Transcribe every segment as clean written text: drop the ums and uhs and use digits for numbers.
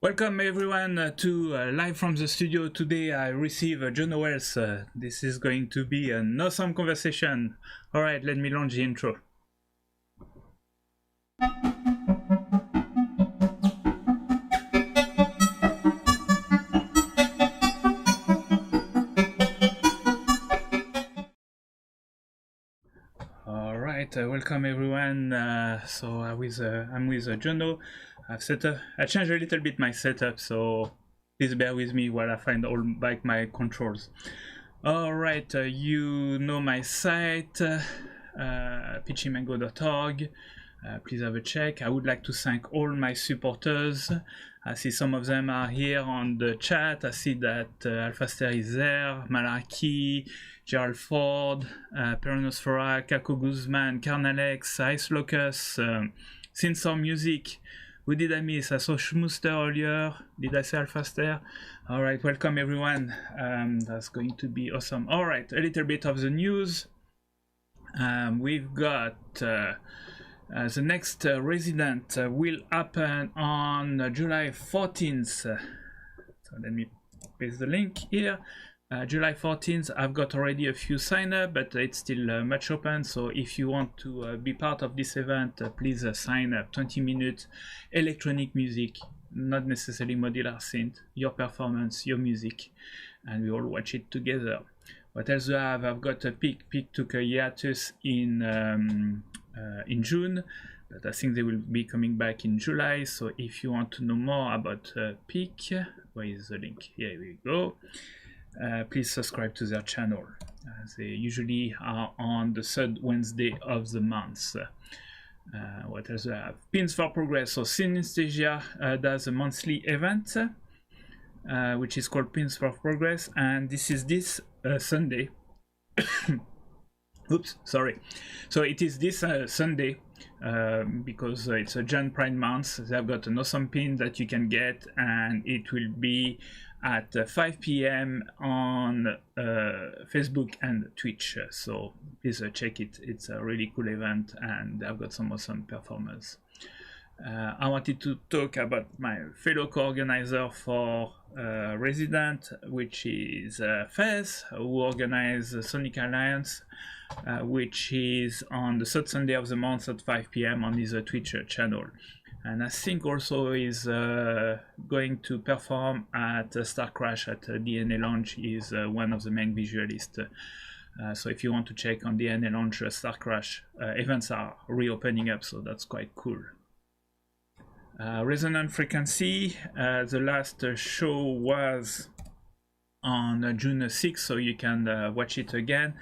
Welcome everyone to live from the studio. Today I receive Johno. This is going to be an awesome conversation. Alright, let me launch the intro. Alright, welcome everyone. I'm with Johno. I changed a little bit my setup, so please bear with me while I find all back my controls. Alright, you know my site, pitchymango.org. Please have a check. I would like to thank all my supporters. I see some of them are here on the chat. I see that Alphaster is there, Malarkey, Gerald Ford, Peronosphora, Kako, Guzman, Carnalex, Ice Locus, Synthor Music. Who did I miss? I saw Schmuster earlier. Did I say Alphaster? Alright, welcome everyone. That's going to be awesome. Alright, a little bit of the news. We've got the next resident will happen on July 14th. So let me paste the link here. July 14th, I've got already a few sign up, but it's still much open. So if you want to be part of this event, please sign up. 20 minutes electronic music, not necessarily modular synth, your performance, your music, and we all watch it together. What else do I have? I've got a Peak took a hiatus in June, but I think they will be coming back in July. So if you want to know more about Peak, where is the link? Here we go. Please subscribe to their channel. They usually are on the third Wednesday of the month. What else do I have? Pins for Progress. So Synesthesia does a monthly event, which is called Pins for Progress, and this is this Sunday. Oops, sorry. So it is this Sunday because it's a Jan Pride month. They've got an awesome pin that you can get, and it will be at 5 p.m. on Facebook and Twitch. So please check it. It's a really cool event, and I've got some awesome performers. I wanted to talk about my fellow co-organizer for Resident, which is Fez, who organizes the Sonic Alliance, which is on the third Sunday of the month at 5 p.m. on his Twitch channel. And I think also is going to perform at Star Crash at DNA Lounge. He's one of the main visualists. So if you want to check on DNA Lounge, Star Crash events are reopening up, so that's quite cool. Resonant Frequency, the last show was on June 6th, so you can watch it again.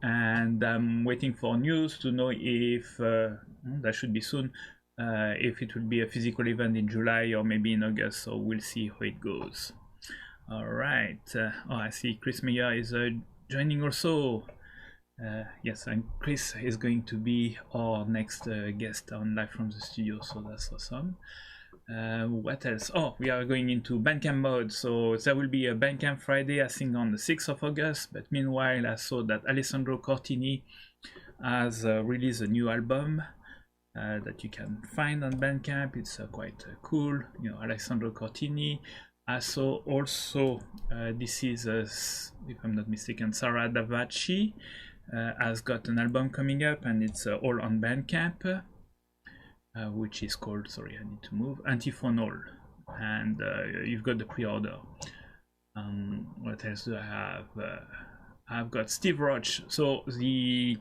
And I'm waiting for news to know if, that should be soon, if it will be a physical event in July or maybe in August, so we'll see how it goes. Alright, I see Chris Meyer is joining also. Yes, and Chris is going to be our next guest on Live from the Studio, so that's awesome. What else? Oh, we are going into Bandcamp mode, so there will be a Bandcamp Friday, I think on the 6th of August, but meanwhile I saw that Alessandro Cortini has released a new album that you can find on Bandcamp. It's quite cool, you know, Alessandro Cortini. I saw also, this is, if I'm not mistaken, Sarah Davachi has got an album coming up, and it's all on Bandcamp, which is called, sorry, I need to move, Antiphonal, and you've got the pre-order. What else do I have? I've got Steve Roach. So the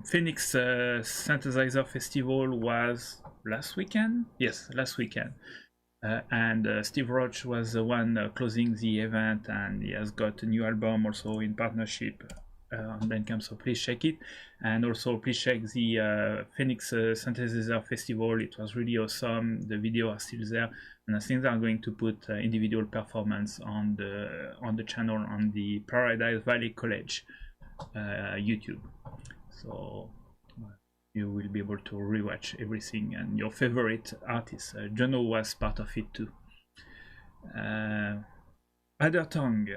Phoenix Synthesizer Festival was last weekend? Yes, last weekend. And Steve Roach was the one closing the event, and he has got a new album also in partnership on Bandcamp, so please check it. And also please check the Phoenix Synthesizer Festival. It was really awesome. The video are still there, and I think they are going to put individual performance on the channel on the Paradise Valley College YouTube. So you will be able to rewatch everything, and your favorite artist. Johno was part of it too. Other Tongue.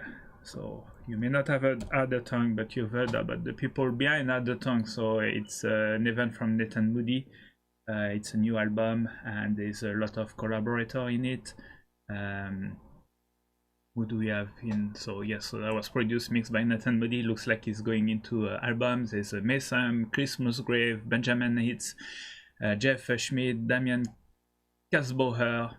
So you may not have heard Other Tongue, but you've heard about the people behind Other Tongue. So it's an event from Nathan Moody, It's a new album, and there's a lot of collaborator in it. Who do we have in? So that was produced, mixed by Nathan Modi. Looks like he's going into albums. There's Mason, Chris Musgrave, Benjamin Hitz, Jeff Schmidt, Damian Kasboher,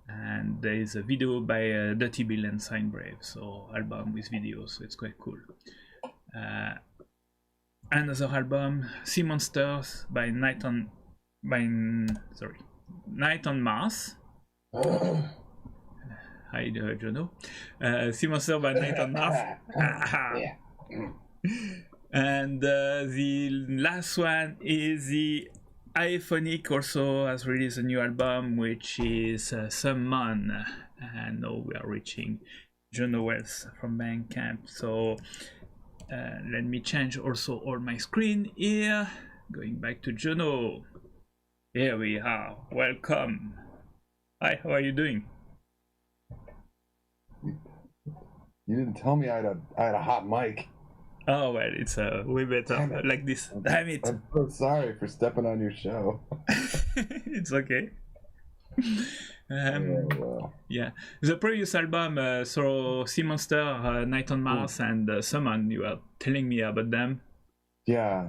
and there is a video by Dirty Bill and Sign Brave. So album with video, so it's quite cool. Another album, Sea Monsters by Night on Mars. Hi, Johno. Sea Monsters by Night on Mars. Yeah. And the last one is the Aephonic, also has released a new album, which is Summon. And now we are reaching Johno Wells from Bandcamp. So let me change also all my screen here. Going back to Johno. Here we are. Welcome. Hi, how are you doing? You didn't tell me I had a hot mic. Oh, well, it's way better like this. Damn it. I'm so sorry for stepping on your show. It's okay. Yeah. The previous album, so Sea Monster, Night on Mars, and Summon, you were telling me about them. Yeah.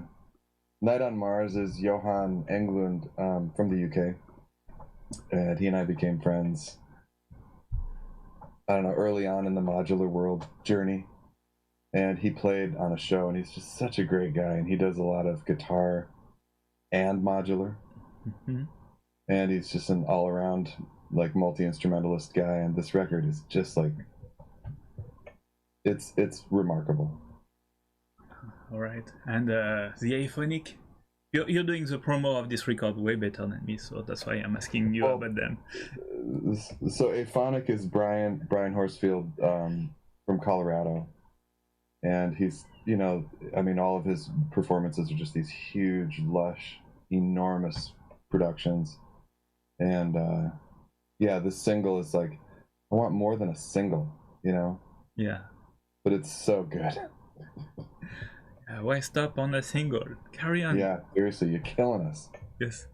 Night on Mars is Johan Englund from the UK. And he and I became friends, I don't know, early on in the Modular World journey. And he played on a show, and he's just such a great guy. And he does a lot of guitar and modular. Mm-hmm. And he's just an all-around, like, multi-instrumentalist guy. And this record is just like, it's remarkable. All right. And the Aephonic, you're doing the promo of this record way better than me, so that's why I'm asking you about them. So Aephonic is Brian Horsfield from Colorado. And he's, you know, I mean, all of his performances are just these huge, lush, enormous productions. And yeah, this single is like, I want more than a single, you know? Yeah. But it's so good. Why stop on a single? Carry on. Yeah, seriously, you're killing us. Yes.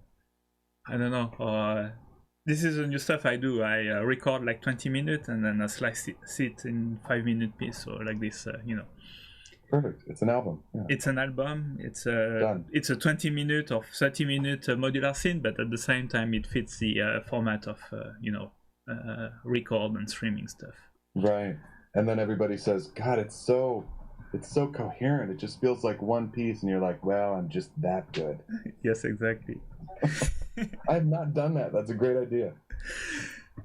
I don't know. This is the new stuff I do. I record like 20 minutes and then I slice it in 5-minute piece, so like this, you know. Perfect. It's an album. Yeah. It's an album. It's a 20-minute or 30-minute modular synth, but at the same time it fits the format of record and streaming stuff. Right. And then everybody says, God, it's so coherent. It just feels like one piece, and you're like, well, I'm just that good. Yes, exactly. I have not done that. That's a great idea.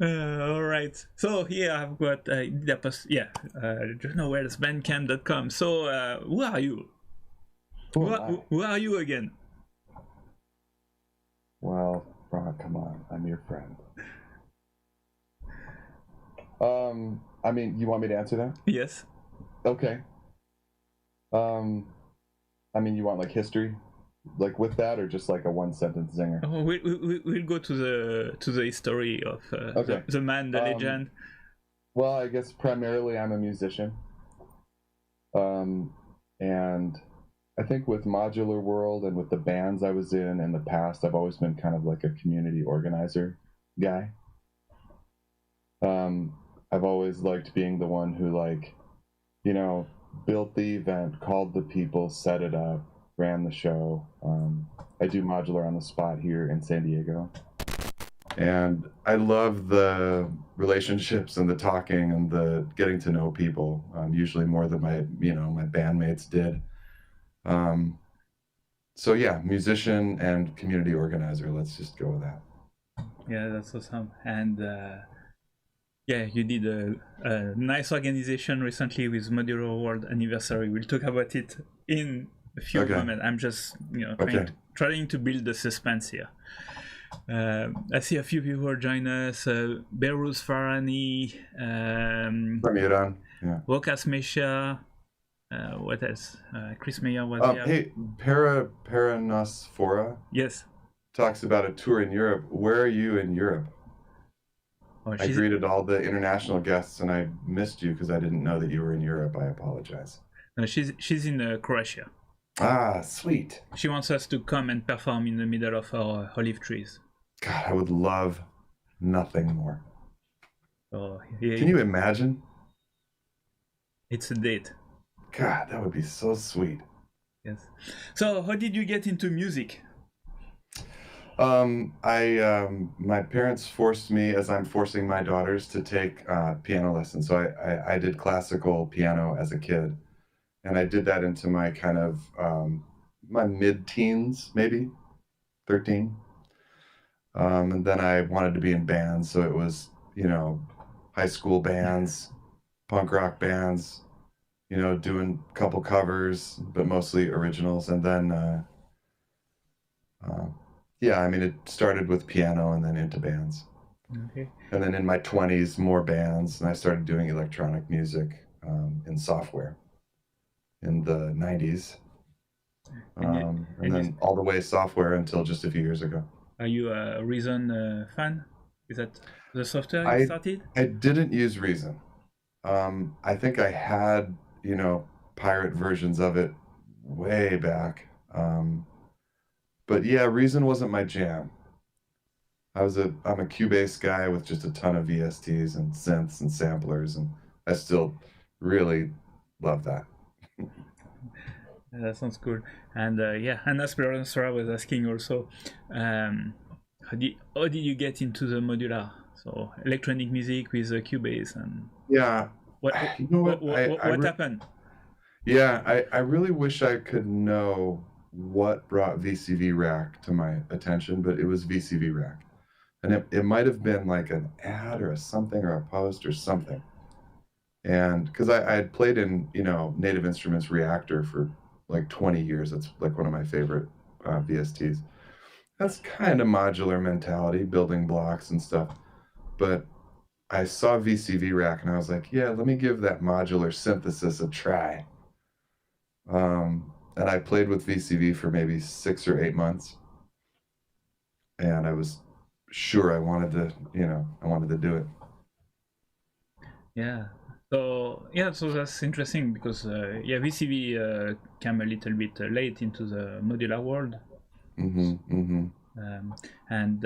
All right. So here I've got Johno Wells, Bandcamp.com. So who are you? Who are you again? Well, Franck, come on. I'm your friend. I mean, you want me to answer that? Yes. Okay. I mean, you want like history, like with that, or just like a one-sentence zinger? Oh, we'll go to the history of okay. the man, the legend. Well, I guess primarily I'm a musician, and I think with Modular World and with the bands I was in the past, I've always been kind of like a community organizer guy. I've always liked being the one who, like, you know, built the event, called the people, set it up, ran the show. I do modular on the spot here in San Diego. And I love the relationships and the talking and the getting to know people, usually more than my bandmates did. So yeah, musician and community organizer, let's just go with that. Yeah, that's awesome. And yeah, you did a nice organization recently with Modular World Anniversary. We'll talk about it in a few moments. I'm just, trying to build the suspense here. I see a few people join us. Behruz Farhani, Wokas Mesha, what else? Chris Meyer was here. Hey, peronosphora. Yes. Talks about a tour in Europe. Where are you in Europe? Oh, I greeted all the international guests, and I missed you because I didn't know that you were in Europe. I apologize. No, she's in Croatia. Ah, sweet. She wants us to come and perform in the middle of our olive trees. God, I would love nothing more. So, yeah, Can you imagine? it's a date. God, that would be so sweet. Yes. So, how did you get into music? My parents forced me, as I'm forcing my daughters, to take piano lessons. So I did classical piano as a kid, and I did that into my kind of my mid-teens, maybe 13. And then I wanted to be in bands, so it was, high school bands, punk rock bands, doing a couple covers, but mostly originals. And then, yeah, I mean, it started with piano and then into bands. Okay. And then in my 20s, more bands, and I started doing electronic music in software in the 90s. And then all the way software until just a few years ago. Are you a Reason fan? Is that the software you started? I didn't use Reason. I think I had, pirate versions of it way back. But yeah, Reason wasn't my jam. I'm a Cubase guy with just a ton of VSTs and synths and samplers, and I still really love that. That sounds cool. And yeah, and as peronosphora was asking also, how did you get into the modular? So electronic music with Cubase and yeah. What happened? Yeah, I really wish I could know what brought VCV Rack to my attention, but it was VCV Rack. And it might have been like an ad or something or a post or something. And because I had played in, Native Instruments Reactor for like 20 years. That's like one of my favorite VSTs. That's kind of modular mentality, building blocks and stuff. But I saw VCV Rack and I was like, yeah, let me give that modular synthesis a try. And I played with VCV for maybe 6 or 8 months. And I was sure I wanted to do it. Yeah. So that's interesting because VCV came a little bit late into the modular world. And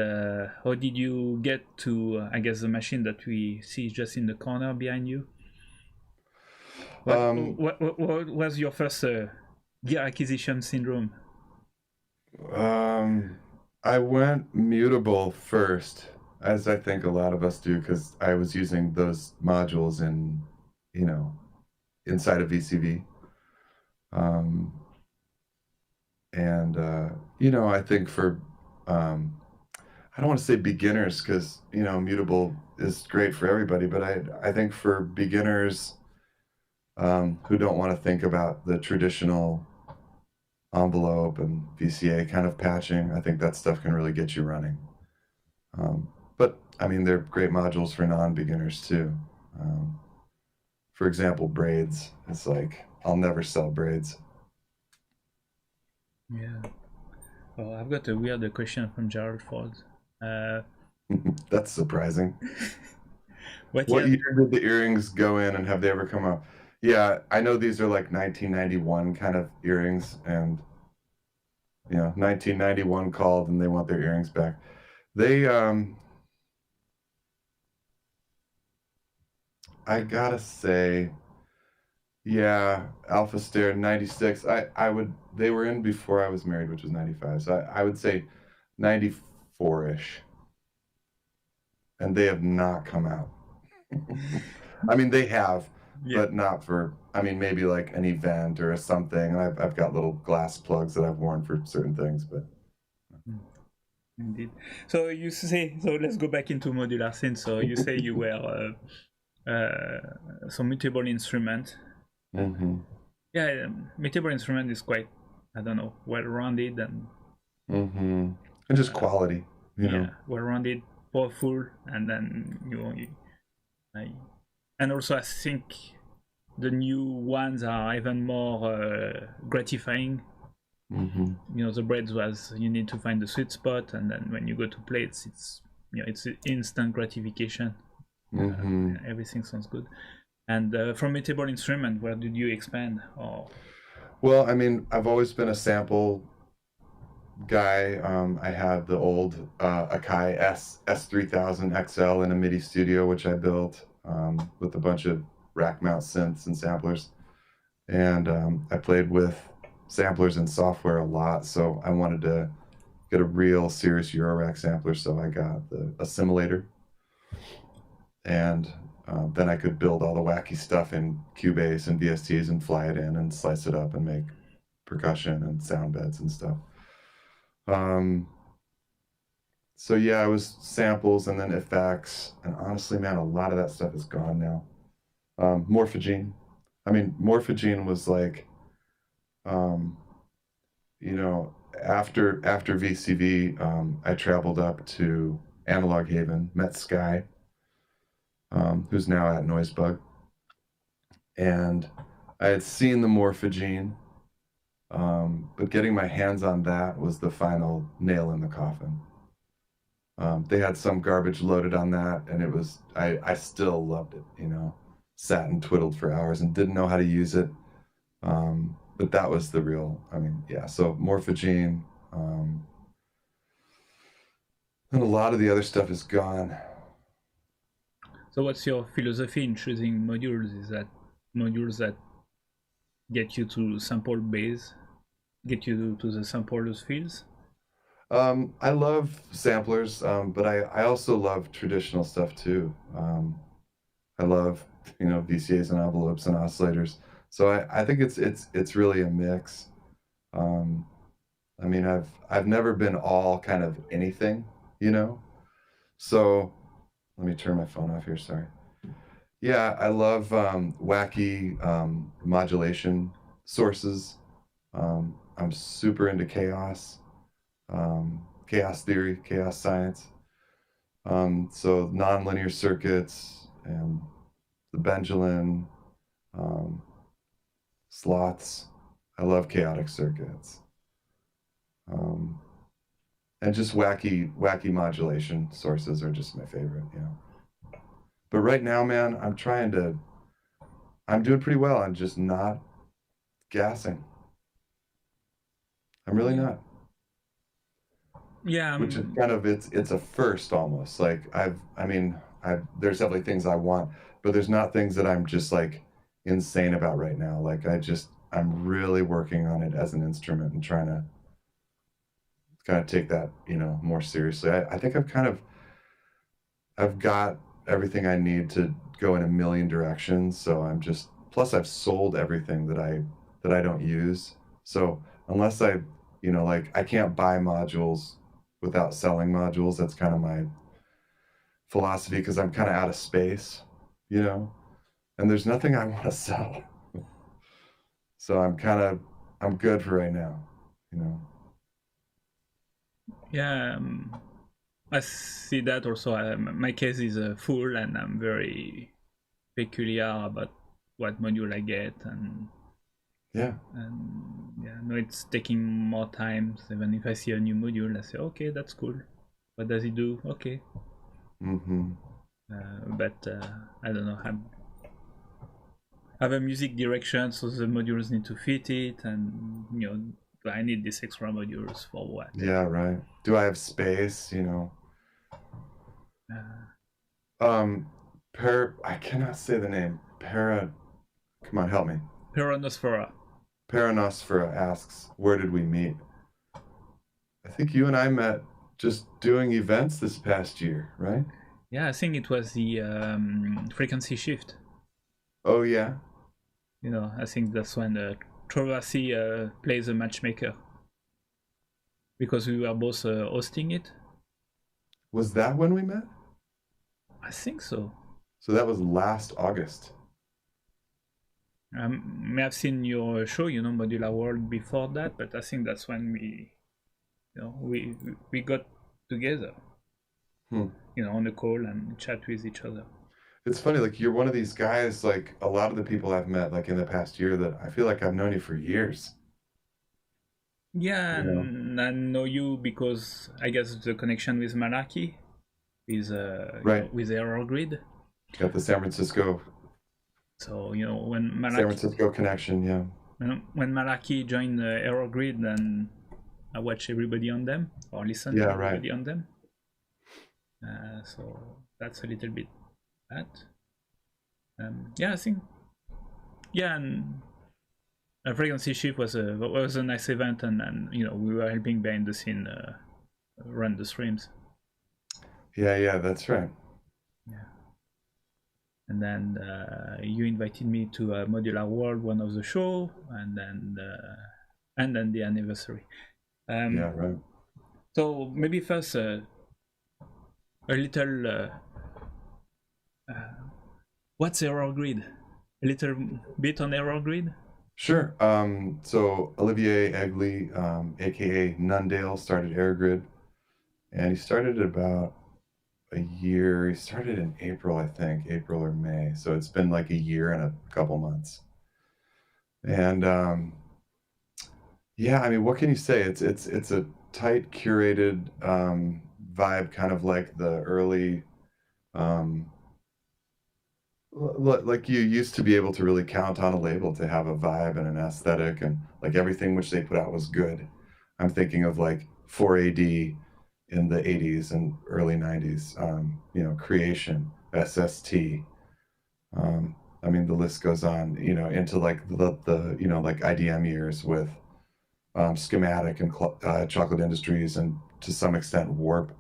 how did you get to, I guess, the machine that we see just in the corner behind you? What was your first gear acquisition syndrome? I went mutable first, as I think a lot of us do, because I was using those modules in, inside of VCV. I think for, I don't want to say beginners because, mutable is great for everybody, but I think for beginners who don't want to think about the traditional envelope and VCA kind of patching, I think that stuff can really get you running. But I mean, they're great modules for non-beginners too. For example, braids. It's like, I'll never sell braids. Yeah. Well, I've got a weird question from Gerald Ford. That's surprising. What year did the earrings go in and have they ever come out? Yeah, I know these are like 1991 kind of earrings, and 1991 called and they want their earrings back. They I gotta say, yeah, Alpha Stair 96. They were in before I was married, which was 95. So I would say 94-ish. And they have not come out. I mean, they have, but not for, maybe like an event or something. I've got little glass plugs that I've worn for certain things, but. Indeed. So you say, let's go back into modular synth. So you say you were some mutable instrument. Yeah, mutable instrument is quite, I don't know, well-rounded and. And just quality, well-rounded, powerful, and then and also I think the new ones are even more gratifying. The breads was you need to find the sweet spot, and then when you go to play it's instant gratification. Everything sounds good. And from mutable instrument, where did you expand? Well, I mean, I've always been a sample guy. I had the old Akai S3000 XL in a MIDI studio, which I built with a bunch of rack mount synths and samplers. And I played with samplers and software a lot, so I wanted to get a real serious eurorack sampler, so I got the assimilator. And then I could build all the wacky stuff in Cubase and VSTs and fly it in and slice it up and make percussion and sound beds and stuff. So yeah, it was samples and then effects, and honestly, man, a lot of that stuff is gone now. Morphogene. I mean, Morphogene was like, you know, after VCV, I traveled up to Analog Haven, met Sky, who's now at Noisebug, and I had seen the Morphogene, but getting my hands on that was the final nail in the coffin. They had some garbage loaded on that, and it was, I still loved it, you know, sat and twiddled for hours and didn't know how to use it. But that was the real, I mean, yeah, so Morphogene, and a lot of the other stuff is gone. So what's your philosophy in choosing modules? Is that modules that get you to sample base, get you to the sampler's fields? I love samplers, but I also love traditional stuff too. I love, you know, VCAs and envelopes and oscillators. So I think it's really a mix. I mean, I've never been all kind of anything, you know. So let me turn my phone off here. Sorry. Yeah, I love wacky modulation sources. I'm super into chaos, chaos theory, chaos science. So nonlinear circuits and the Benjamin, slots. I love chaotic circuits. And just wacky modulation sources are just my favorite, you know. But right now, man, I'm doing pretty well. I'm just not gassing. I'm really not. Yeah. Which is kind of, it's a first almost. Like there's definitely things I want, but there's not things that I'm just like insane about right now. Like I'm really working on it as an instrument and trying to kind of take that, you know, more seriously. I think I've got everything I need to go in a million directions. So plus I've sold everything that I don't use. So unless I, you know, like I can't buy modules without selling modules. That's kind of my philosophy, because I'm kind of out of space, you know, and there's nothing I want to sell. So I'm good for right now, you know. Yeah, I see that also. My case is full, and I'm very peculiar about what module I get, and yeah, no, it's taking more time. Even if I see a new module, I say, okay, that's cool. What does it do? Okay. Mm-hmm. But I don't know. I have a music direction, so the modules need to fit it, and you know, I need these extra modules for what? Yeah, right. Do I have space? You know. I cannot say the name. Come on, help me. Peronosphora. Peronosphora asks, where did we meet? I think you and I met just doing events this past year, right? Yeah, I think it was the frequency shift. Oh yeah. You know, I think that's when Trovacy plays a matchmaker, because we were both hosting it. Was that when we met? I think so. So that was last August. I may have seen your show, you know, Modular World, before that, but I think that's when we got together, you know, on a call and chat with each other. It's funny, like you're one of these guys, like a lot of the people I've met, like in the past year, that I feel like I've known you for years. Yeah, you know? I know you because I guess the connection with Malarkey is right. You know, with Error Grid. Got the San Francisco. So, you know, when Malarkey... San Francisco connection, yeah. when Malarkey joined Aerogrid, then I watch everybody on them or listen to everybody on them. So that's a little bit that. I think. Yeah, and a frequency shift was a nice event, and we were helping behind the scene run the streams. Yeah, that's right. Yeah. And then you invited me to Modular World, one of the show, and then the anniversary. Yeah, right. So maybe first a little what's Aerogrid? A little bit on Aerogrid? Sure. So Olivier Egley, aka Nundale, started Aerogrid, and he started it about a year. He started in April, I think, April or May. So it's been like a year and a couple months. And yeah, I mean, what can you say? It's a tight, curated vibe, kind of like the early, like you used to be able to really count on a label to have a vibe and an aesthetic, and like everything which they put out was good. I'm thinking of like 4AD in the 80s and early 90s, Creation, SST. I mean, the list goes on, into like the like IDM years with Schematic and Chocolate Industries, and to some extent Warp.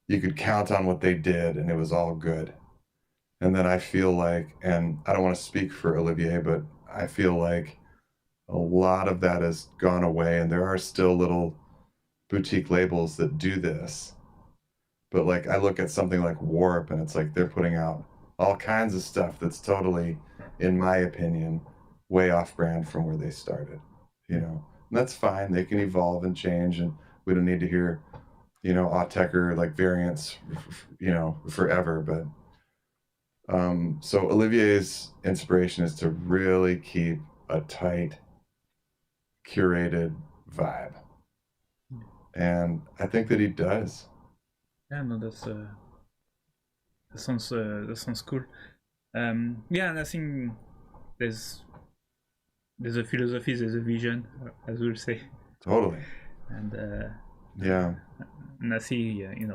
You could count on what they did and it was all good. And then I feel like, and I don't want to speak for Olivier, but I feel like a lot of that has gone away, and there are still little boutique labels that do this. But like, I look at something like Warp, and it's like they're putting out all kinds of stuff that's totally, in my opinion, way off brand from where they started, And that's fine. They can evolve and change, and we don't need to hear, Autechre like variants, forever. But so Olivier's inspiration is to really keep a tight, curated vibe, and I think that he does. Yeah, no, that sounds cool. Yeah, and I think there's a philosophy, there's a vision, as we'll say. Totally. And yeah. And I see, and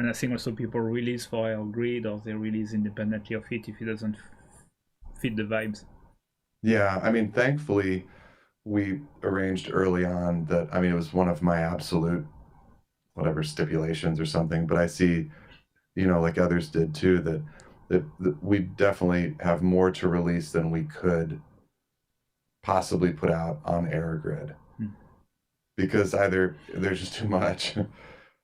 I think also people release for Aerogrid, or they release independently of it if it doesn't fit the vibes. Yeah, I mean, thankfully, we arranged early on that, I mean, it was one of my absolute, whatever, stipulations or something, but I see, like others did too, that we definitely have more to release than we could possibly put out on Aerogrid. Because either there's just too much,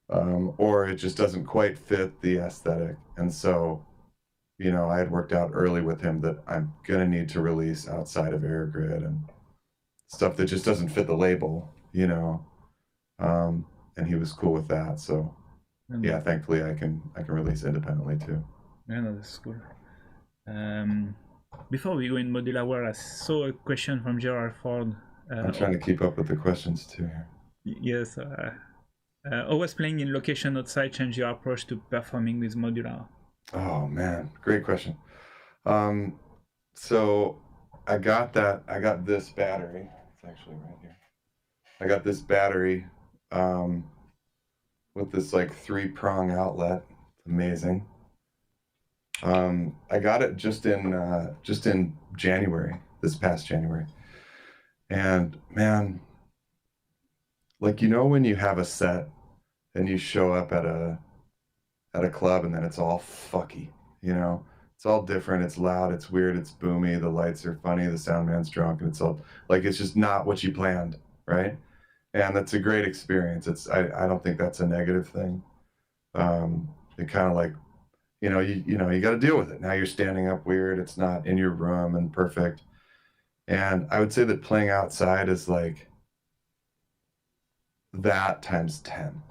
or it just doesn't quite fit the aesthetic. And so, I had worked out early with him that I'm gonna need to release outside of Aerogrid and stuff that just doesn't fit the label, and he was cool with that. So yeah, thankfully I can release independently too. Yeah, no, that's cool. Before we go in Modular World, I saw a question from Gerard Ford. I'm trying to keep up with the questions too here. Yes. Always playing in location outside change your approach to performing with Modular? Oh man, great question. So I got this battery. It's actually right here. I got this battery with this like 3-prong outlet. It's amazing. I got it just in January, this past January. And man, like, when you have a set and you show up at a club and then it's all fucky, it's all different, it's loud, it's weird, it's boomy, the lights are funny, the sound man's drunk, and it's all like, it's just not what you planned, right? And that's a great experience. I don't think that's a negative thing. It kind of like, you got to deal with it. Now you're standing up weird, it's not in your room and perfect. And I would say that playing outside is like that times 10.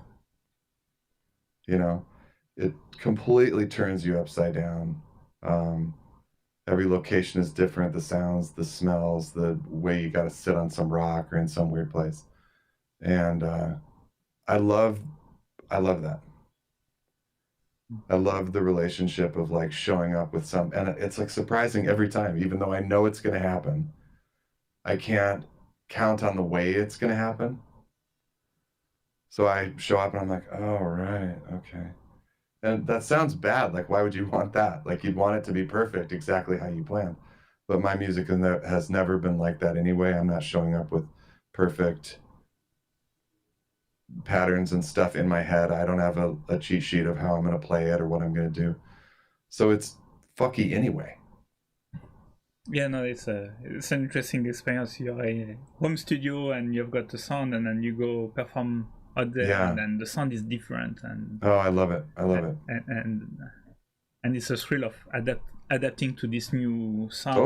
It completely turns you upside down. Every location is different. The sounds, the smells, the way you got to sit on some rock or in some weird place. And I love that. I love the relationship of like showing up with and it's like surprising every time, even though I know it's going to happen. I can't count on the way it's going to happen. So I show up and I'm like, oh, right, okay. And that sounds bad. Like, why would you want that? Like, you'd want it to be perfect, exactly how you planned. But my music has never been like that anyway. I'm not showing up with perfect patterns and stuff in my head. I don't have a cheat sheet of how I'm going to play it or what I'm going to do. So it's fucky anyway. Yeah, no, it's an interesting experience. You're a home studio and you've got the sound, and then you go perform out there, and then the sound is different. And oh, I love it. I love it. And it's a thrill of adapting to this new sound.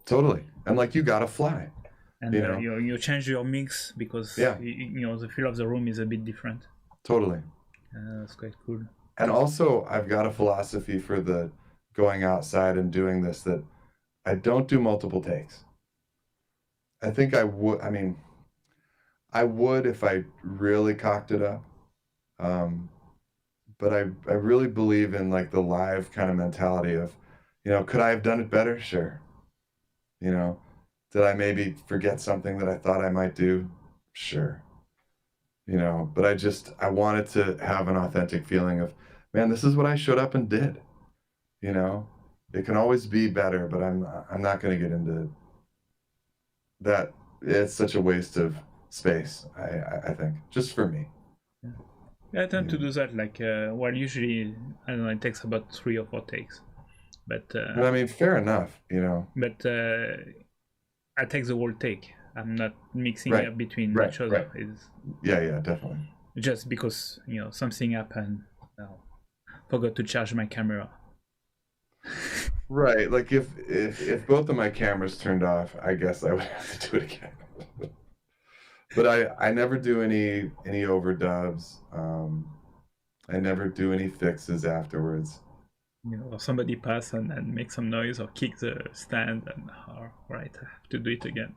Totally. And like, you gotta fly. And you change your mix because the feel of the room is a bit different. Totally. That's quite cool. And also, I've got a philosophy for the going outside and doing this, that I don't do multiple takes. I think I would. I mean, I would if I really cocked it up. But I really believe in like the live kind of mentality of, could I have done it better? Sure. Did I maybe forget something that I thought I might do? Sure. But I wanted to have an authentic feeling of, man, this is what I showed up and did. It can always be better, but I'm not going to get into that. It's such a waste of space, I think, just for me. Yeah, I tend to do that, like, usually, I don't know, it takes about 3 or 4 takes. But I mean, fair enough, But I take the whole take. I'm not mixing up between each other. Yeah, definitely. Just because, something happened. Forgot to charge my camera. Right, like if both of my cameras turned off, I guess I would have to do it again. But I never do any overdubs. I never do any fixes afterwards. Or somebody pass and make some noise or kick the stand, and right, I have to do it again.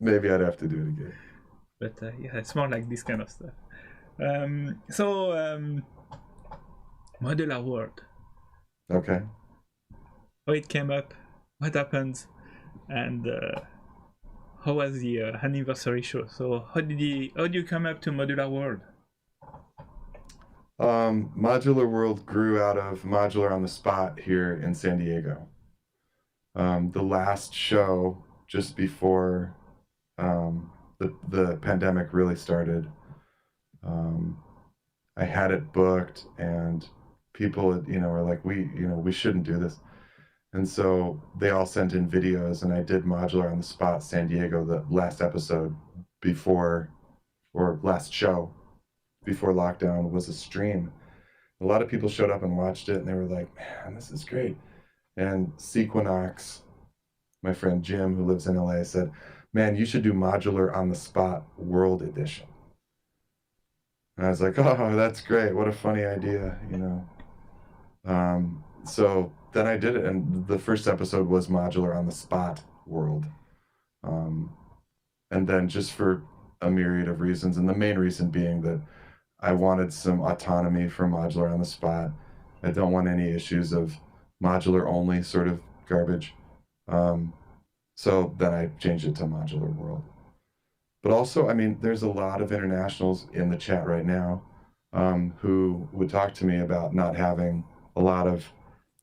Maybe I'd have to do it again. But it's more like this kind of stuff. Modular World. Okay. How it came up, what happened, and how was the anniversary show? So how did you come up to Modular World? Modular World grew out of Modular on the Spot here in San Diego. The last show, just before the pandemic really started, I had it booked, and people, were like, we shouldn't do this. And so they all sent in videos, and I did Modular on the Spot San Diego, the last episode last show before lockdown was a stream. A lot of people showed up and watched it, and they were like, man, this is great. And Sequinox, my friend Jim, who lives in LA, said, man, you should do Modular on the Spot World Edition. And I was like, oh, that's great. What a funny idea, So then I did it, and the first episode was Modular on the Spot World. And then just for a myriad of reasons, and the main reason being that I wanted some autonomy from Modular on the Spot. I don't want any issues of Modular only sort of garbage. So then I changed it to Modular World. But also, I mean, there's a lot of internationals in the chat right now who would talk to me about not having a lot of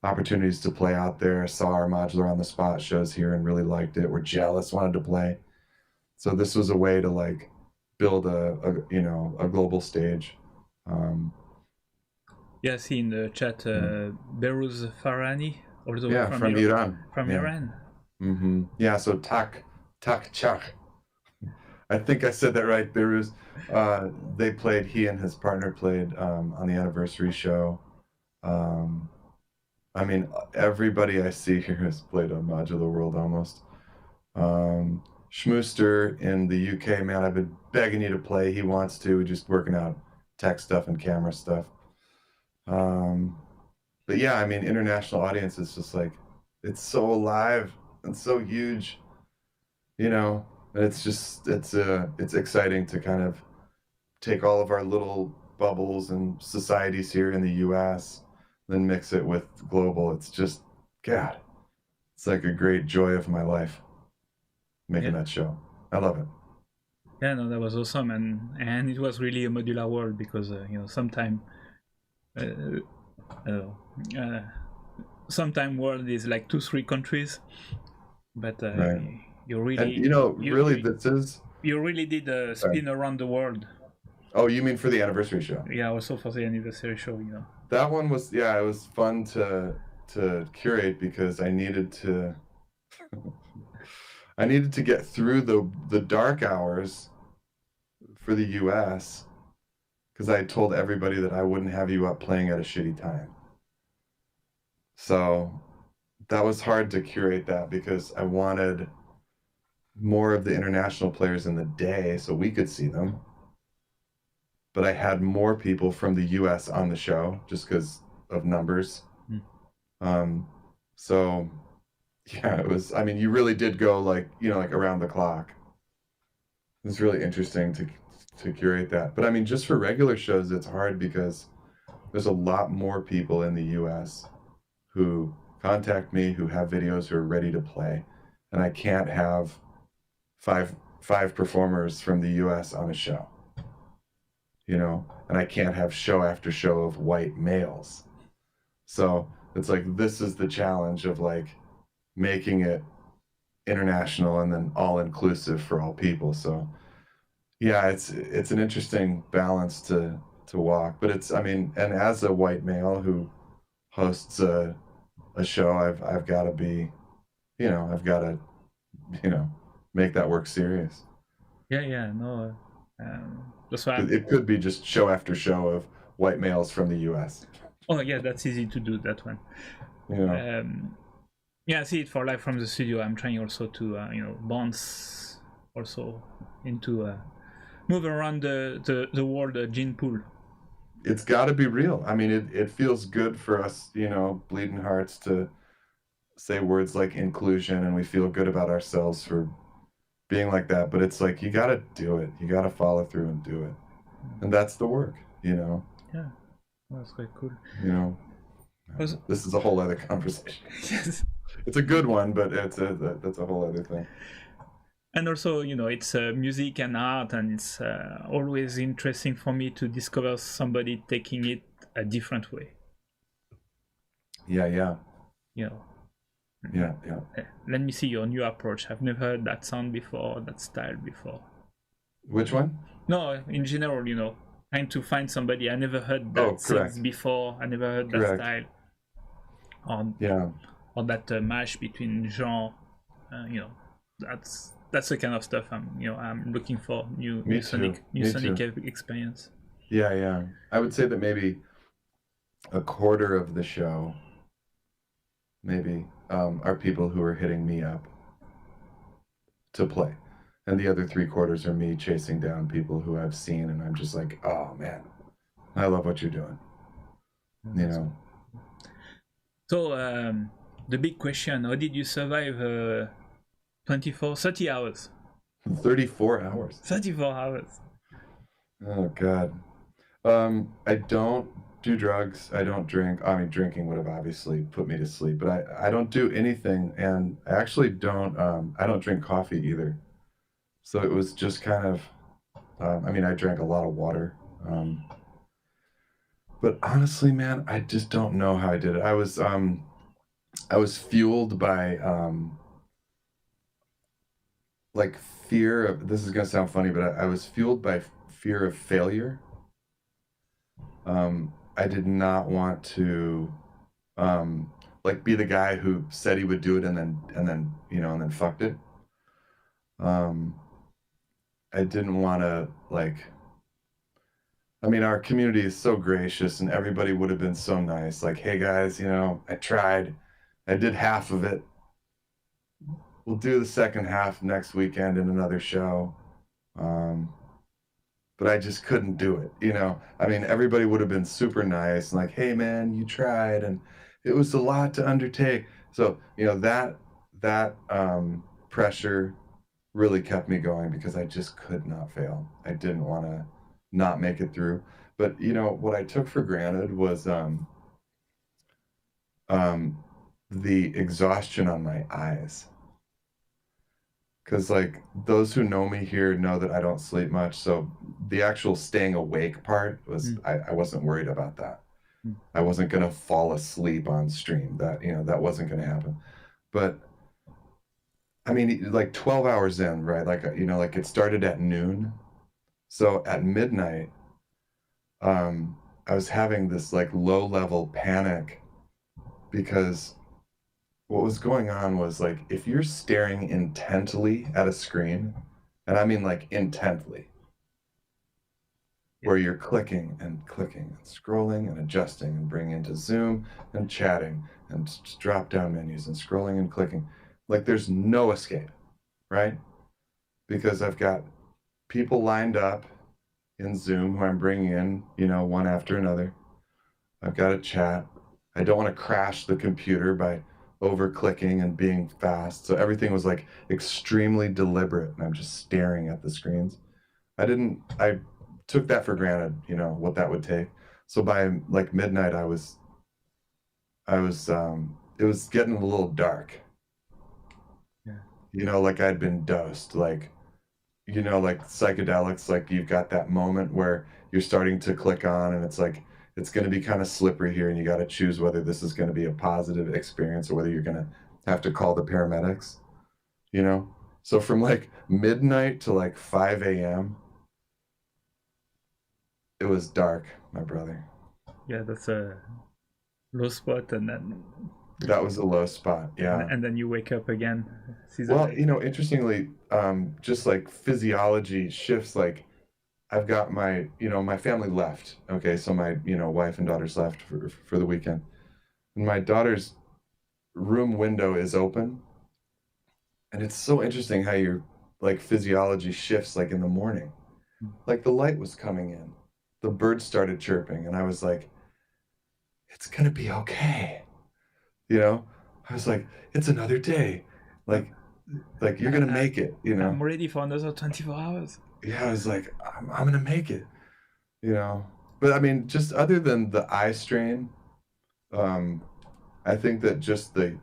opportunities to play out there, saw our Modular on the Spot shows here and really liked it, were jealous, wanted to play. So this was a way to like build a global stage. Yeah, I see in the chat Beruz Farani, also from Iran. From Iran. Mm-hmm. Yeah, so Tak Chak. I think I said that right, Beruz. He and his partner played on the anniversary show. I mean, everybody I see here has played on Modular World almost. Schmooster in the UK, man, I've been begging you to play. He wants to, just working out tech stuff and camera stuff. But yeah, I mean, international audience is just like, it's so alive and so huge, and it's exciting to kind of take all of our little bubbles and societies here in the US, then mix it with global. It's just, God, it's like a great joy of my life making that show. I love it. Yeah, no, that was awesome, and it was really a modular world because sometimes sometime world is like 2-3 countries, but Right. you really And really this is you really did a spin around the world. Oh, you mean for the anniversary show? Yeah, also for the anniversary show, That one was, yeah, it was fun to curate because I needed to get through the dark hours for the US because I told everybody that I wouldn't have you up playing at a shitty time. So that was hard to curate that because I wanted more of the international players in the day so we could see them. But I had more people from the US on the show just because of numbers. So yeah, it was, I mean, you really did go like around the clock. It was really interesting to curate that. But I mean, just for regular shows, it's hard because there's a lot more people in the US who contact me, who have videos, who are ready to play. And I can't have five performers from the US on a show. And I can't have show after show of white males. So it's like, this is the challenge of like making it international and then all inclusive for all people. So yeah, it's an interesting balance to walk, but it's, I mean, and as a white male who hosts a show, I've got to be, I've got to, make that work serious. Yeah, no. That's why it could be just show after show of white males from the US. Oh yeah, that's easy to do, that one. Yeah, I see it for live from the studio. I'm trying also to bounce also into move around the world gene pool. It's got to be real. I mean, it feels good for us, bleeding hearts, to say words like inclusion, and we feel good about ourselves for being like that. But it's like, you got to do it. You got to follow through and do it. And that's the work, Yeah, that's quite cool. This is a whole other conversation. Yes. It's a good one, but that's a whole other thing. And also, it's music and art, and it's always interesting for me to discover somebody taking it a different way. Yeah. Let me see your new approach. I've never heard that sound before, that style before. Which one? No, in general, trying to find somebody. I never heard that sound before. I never heard that style. Or that mash between genre. That's the kind of stuff I'm looking for. New sonic experience. Yeah. I would say that maybe a quarter of the show, maybe, are people who are hitting me up to play, and the other 3/4 are me chasing down people who I've seen, and I'm just like, oh man, I love what you're doing. So the big question: how did you survive 30 hours? 34 hours. 34 hours. Oh God. I don't do drugs. I don't drink. I mean, drinking would have obviously put me to sleep, but I don't do anything, and I actually don't. I don't drink coffee either. So it was just kind of. I mean, I drank a lot of water. But honestly, man, I just don't know how I did it. I was fueled by like fear of. This is gonna sound funny, but I was fueled by fear of failure. I did not want to like be the guy who said he would do it and then fucked it. I didn't want to, like, I mean, our community is so gracious and everybody would have been so nice. Like, hey guys, I tried. I did half of it. We'll do the second half next weekend in another show. But I just couldn't do it, I mean, everybody would have been super nice and like, hey man, you tried, and it was a lot to undertake. So, that pressure really kept me going because I just could not fail. I didn't want to not make it through. But, what I took for granted was the exhaustion on my eyes. because like those who know me here know that I don't sleep much. So the actual staying awake part was I wasn't worried about that. I wasn't gonna fall asleep on stream. That that wasn't gonna happen. But I mean, like 12 hours in, right? Like like it started at noon. So at midnight, I was having this like low level panic because what was going on was like if you're staring intently at a screen, and I mean like intently, where you're clicking and clicking and scrolling and adjusting and bringing into zoom and chatting and drop down menus and scrolling and clicking, like there's no escape, right? Because I've got people lined up in Zoom who I'm bringing in, one after another. I've got a chat. I don't want to crash the computer by over clicking and being fast. So everything was like extremely deliberate, and I'm just staring at the screens. I took that for granted, what that would take. So by like midnight, it was getting a little dark. Yeah. Like I'd been dosed, like psychedelics, like you've got that moment where you're starting to click on and it's like, it's going to be kind of slippery here and you got to choose whether this is going to be a positive experience or whether you're going to have to call the paramedics, So from like midnight to like 5 a.m., it was dark, my brother. Yeah, that's a low spot, and then... That was a low spot, yeah. And then you wake up again. Well, interestingly, just like physiology shifts, like I've got my, my family left. Okay, so my, wife and daughters left for the weekend. And my daughter's room window is open. And it's so interesting how your like physiology shifts like in the morning. Like the light was coming in. The birds started chirping and I was like, it's gonna be okay. I was like, it's another day. Like you're gonna make it, I'm ready for another 24 hours. Yeah, I was like, I'm gonna make it, But I mean, just other than the eye strain, I think that just the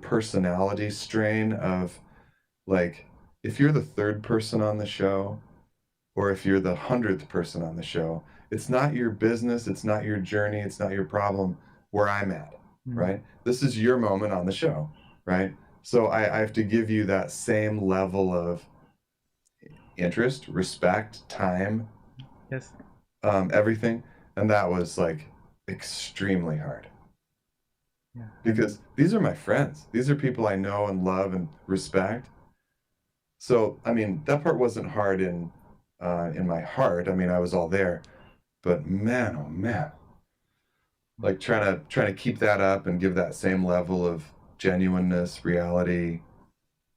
personality strain of like, if you're the third person on the show, or if you're the 100th person on the show, it's not your business, it's not your journey, it's not your problem where I'm at. Right? This is your moment on the show, right? So I have to give you that same level of interest, respect, time, yes, everything. And that was like extremely hard. Yeah. Because these are my friends. These are people I know and love and respect. So, I mean, that part wasn't hard in my heart. I mean, I was all there. But man, oh man. Like trying to keep that up and give that same level of genuineness, reality,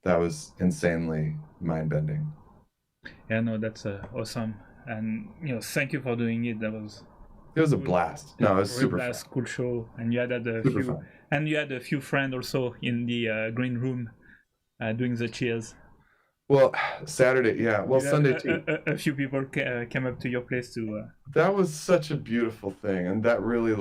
that was insanely mind-bending. Yeah, no, that's awesome, and thank you for doing it. It was a blast. No, it was super fun. Cool show, and you had a few friends also in the green room doing the cheers. Well, Saturday, yeah. Well, Sunday too. A few people came up to your place to... That was such a beautiful thing, and that really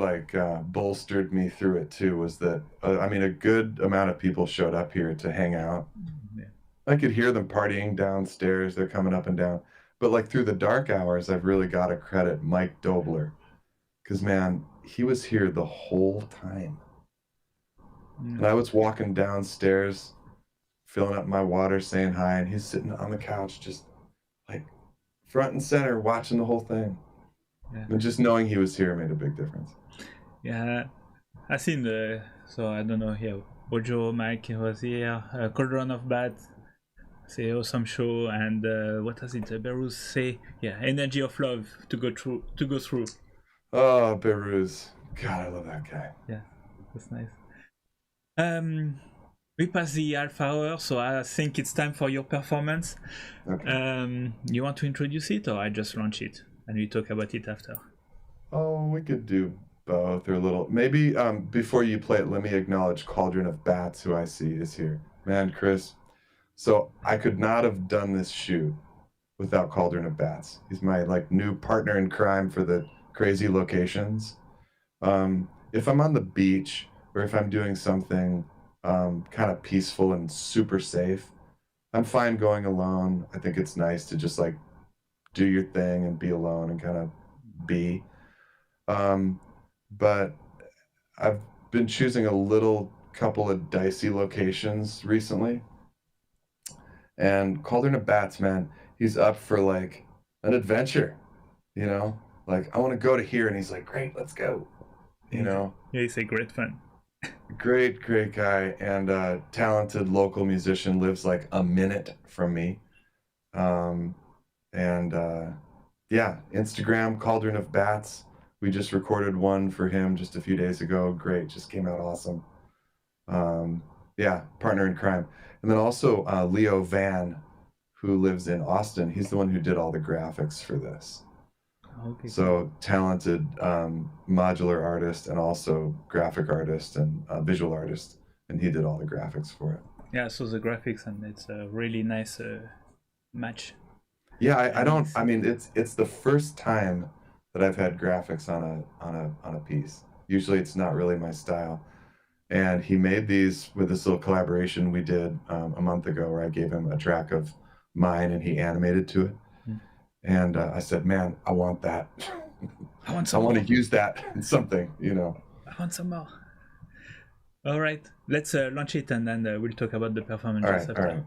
bolstered me through it too, was that, I mean, a good amount of people showed up here to hang out. Yeah. I could hear them partying downstairs, they're coming up and down. But like through the dark hours, I've really got to credit Mike Dobler, because man, he was here the whole time. And I was walking downstairs, filling up my water, saying hi, and he's sitting on the couch just like front and center watching the whole thing. Yeah. And just knowing he was here made a big difference. Yeah, I seen so I don't know, yeah, Ojo, Mike was here, Cauldron of Bats, say awesome show, and what was it, Beruz say, yeah, Energy of Love to go through. Oh, Beruz, God, I love that guy. Yeah, that's nice. We passed the half hour, so I think it's time for your performance. Okay. You want to introduce it, or I just launch it and we talk about it after? Oh, we could do both, or a little. Maybe before you play it, let me acknowledge Cauldron of Bats, who I see is here. Man, Chris, so I could not have done this shoot without Cauldron of Bats. He's my new partner in crime for the crazy locations. If I'm on the beach or if I'm doing something kind of peaceful and super safe, I'm fine going alone. I think it's nice to just like do your thing and be alone and kind of be. But I've been choosing a little couple of dicey locations recently. And Cauldron of Bats, man, he's up for like an adventure, you know? Like, I want to go to here. And he's like, great, let's go. You know? Yeah, he's a great fun. Great guy, and talented local musician, lives like a minute from me. Yeah, Instagram, Cauldron of Bats. We just recorded one for him just a few days ago. Great, just came out awesome. Yeah, partner in crime. And then also Leo Van, who lives in Austin. He's the one who did all the graphics for this. Okay. So talented modular artist and also graphic artist and visual artist, and he did all the graphics for it. Yeah, I saw the graphics, and it's a really nice match. Yeah, I mean, it's the first time that I've had graphics on a piece. Usually, it's not really my style. And he made these with this little collaboration we did a month ago, where I gave him a track of mine and he animated to it. And I said, man, I want that. I want some I want more. to use that in something, you know. I want some more. All right, let's launch it, and then we'll talk about the performance. All right.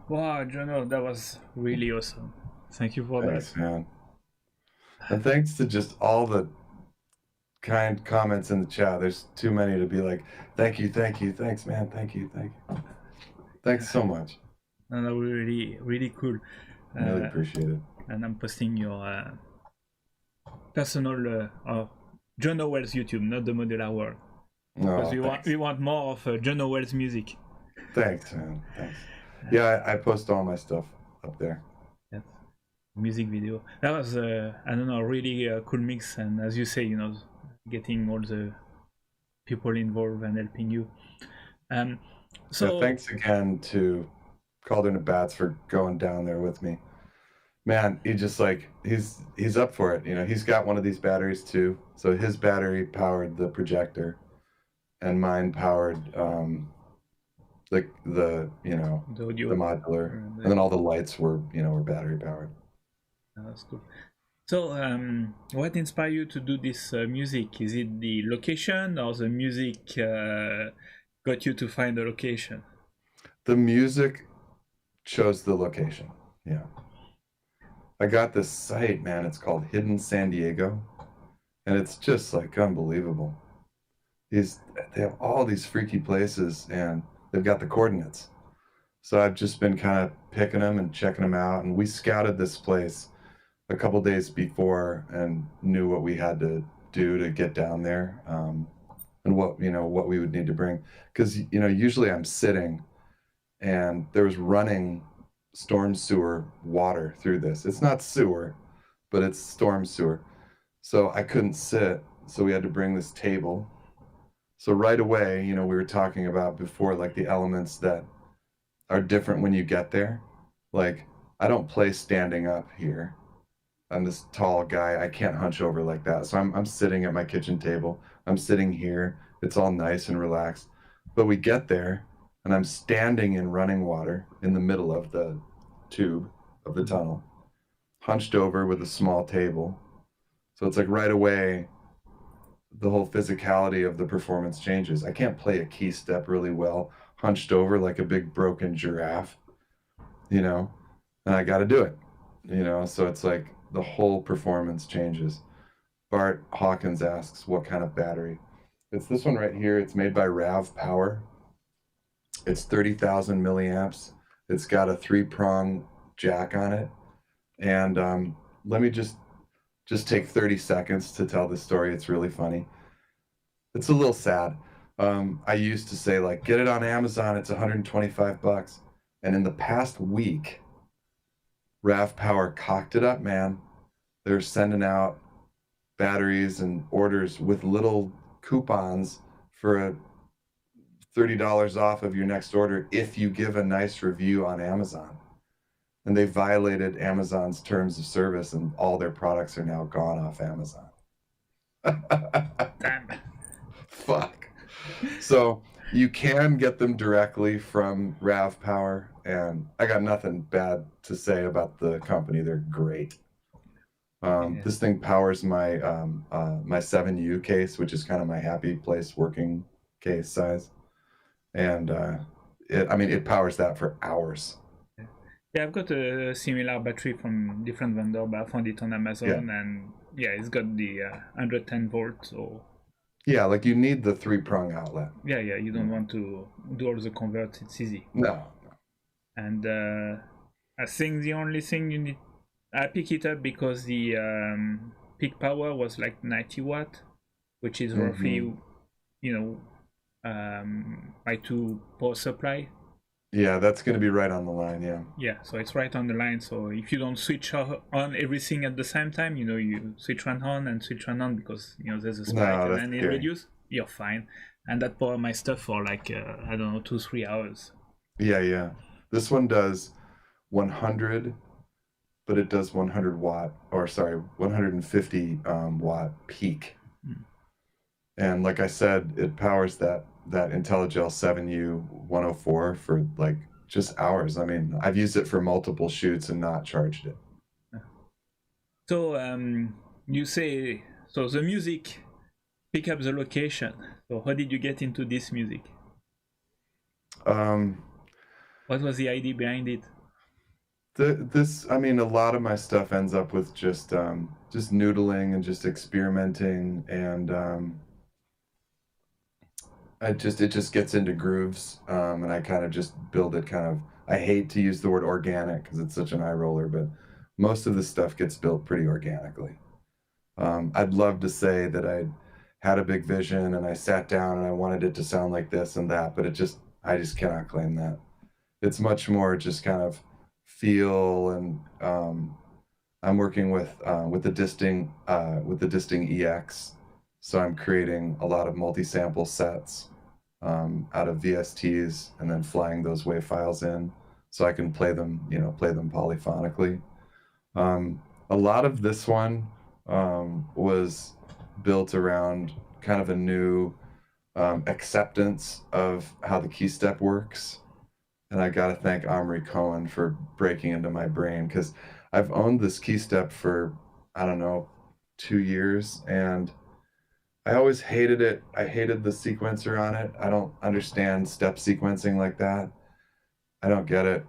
Wow, Johno, that was really awesome. Thank you for Thanks, that. man. And thanks to just all the kind comments in the chat. There's too many to be like, thank you, thanks, man, thank you. Thanks so much. And that was really cool. Really appreciate it. And I'm posting your personal or Johno Wells YouTube, not the Modular World. Because we want more of Johno Wells music. Thanks, man. Thanks. Yeah, I post all my stuff up there. Yes. Music video. That was, I don't know, really cool mix. And as you say, you know, getting all the people involved and helping you. So yeah, thanks again to Cauldron of Bats for going down there with me. Man, he just like, he's up for it. You know, he's got one of these batteries too. So his battery powered the projector and mine powered the modular, and then all the lights were battery powered. That's cool. So what inspired you to do this music? Is it the location, or the music got you to find the location? The music chose the location. Yeah, I got this site, man. It's called Hidden San Diego, and it's just like unbelievable. They have all these freaky places, and they've got the coordinates. So I've just been kind of picking them and checking them out. And we scouted this place a couple days before and knew what we had to do to get down there, and what we would need to bring. Because usually I'm sitting, and there was running storm sewer water through this. It's not sewer, but it's storm sewer. So I couldn't sit. So we had to bring this table. So right away, we were talking about before, like the elements that are different when you get there. Like, I don't play standing up here. I'm this tall guy. I can't hunch over like that. So I'm sitting at my kitchen table. I'm sitting here. It's all nice and relaxed. But we get there, and I'm standing in running water in the middle of the tube of the tunnel, hunched over with a small table. So it's like right away, the whole physicality of the performance changes. I can't play a key step really well, hunched over like a big broken giraffe, and I got to do it, so it's like the whole performance changes. Bart Hawkins asks, what kind of battery? It's this one right here. It's made by Rav Power. It's 30,000 milliamps. It's got a 3-prong jack on it. And let me just take 30 seconds to tell this story. It's really funny. It's a little sad. I used to say, like, get it on Amazon. It's $125. And in the past week, Rav Power cocked it up, man. They're sending out batteries and orders with little coupons for $30 off of your next order if you give a nice review on Amazon. And they violated Amazon's terms of service, and all their products are now gone off Amazon. Damn. Fuck. So you can get them directly from Rav Power, and I got nothing bad to say about the company. They're great. This thing powers my my 7U case, which is kind of my happy place working case size, and it powers that for hours. Yeah, I've got a similar battery from different vendor, but I found it on Amazon, and it's got the 110 volts. So yeah, like you need the 3-prong outlet. Yeah, you don't want to do all the converts. It's easy. No. And I think the only thing you need, I pick it up because the peak power was like 90 watt, which is roughly, my 2 power supply. Yeah, that's going to be right on the line, yeah. Yeah, so it's right on the line. So if you don't switch on everything at the same time, you switch one on and switch one on because, there's a spike and then it reduces, you're fine. And that power my stuff for like, 2-3 hours. Yeah. This one does 100, but it does 150 watt peak. And like I said, it powers that IntelliGel 7U 104 for like just hours. I mean, I've used it for multiple shoots and not charged it. So you say, so the music pick up the location. So how did you get into this music? What was the idea behind it? I mean, a lot of my stuff ends up with just noodling and just experimenting, and it just gets into grooves, and I kind of just build it kind of. I hate to use the word organic because it's such an eye roller, but most of the stuff gets built pretty organically. I'd love to say that I had a big vision and I sat down and I wanted it to sound like this and that, but I just cannot claim that. It's much more just kind of feel, and I'm working with the Disting EX, so I'm creating a lot of multi-sample sets out of VSTs and then flying those WAV files in so I can play them polyphonically. A lot of this one was built around kind of a new acceptance of how the key step works. And I got to thank Omri Cohen for breaking into my brain, because I've owned this key step for, I don't know, 2 years, and I always hated it. I hated the sequencer on it. I don't understand step sequencing like that. I don't get it.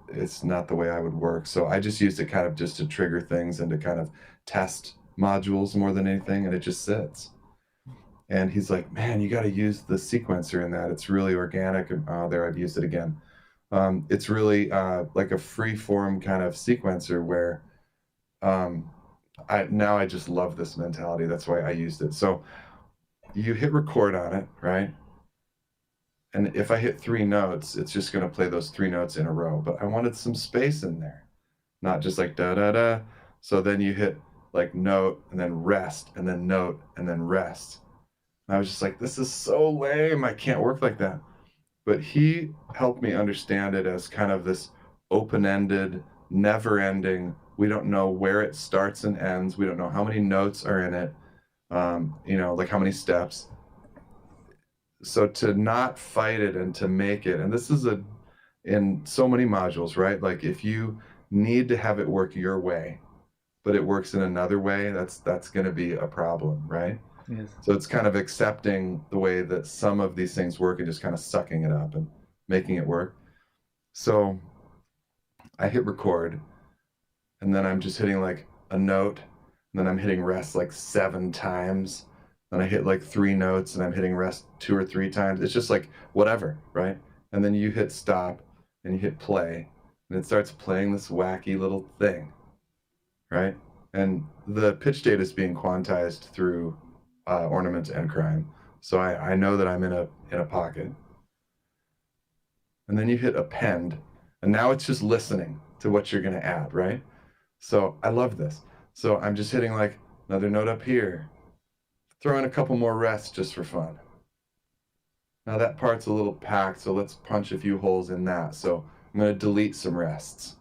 It's not the way I would work. So I just used it kind of just to trigger things and to kind of test modules more than anything, and it just sits. And he's like, man, you got to use the sequencer in that. It's really organic. And there, I've used it again. It's really like a free form kind of sequencer where I just love this mentality. That's why I used it. So you hit record on it, right? And if I hit 3 notes, it's just going to play those 3 notes in a row. But I wanted some space in there, not just like da da da. So then you hit like note and then rest and then note and then rest. And I was just like, this is so lame. I can't work like that. But he helped me understand it as kind of this open-ended, never-ending. We don't know where it starts and ends. We don't know how many notes are in it. Like how many steps. So to not fight it and to make it, and this is in so many modules, right? Like if you need to have it work your way, but it works in another way, that's going to be a problem, right? Yes. So it's kind of accepting the way that some of these things work and just kind of sucking it up and making it work. So I hit record, and then I'm just hitting like a note, and then I'm hitting rest like 7 times. Then I hit like 3 notes, and I'm hitting rest 2 or 3 times. It's just like whatever, right? And then you hit stop, and you hit play, and it starts playing this wacky little thing, right? And the pitch data is being quantized through ornament and crime. So I know that I'm in a pocket. And then you hit append, and now it's just listening to what you're going to add, right? So I love this. So I'm just hitting like another note up here, throw in a couple more rests just for fun. Now that part's a little packed, so let's punch a few holes in that. So I'm going to delete some rests.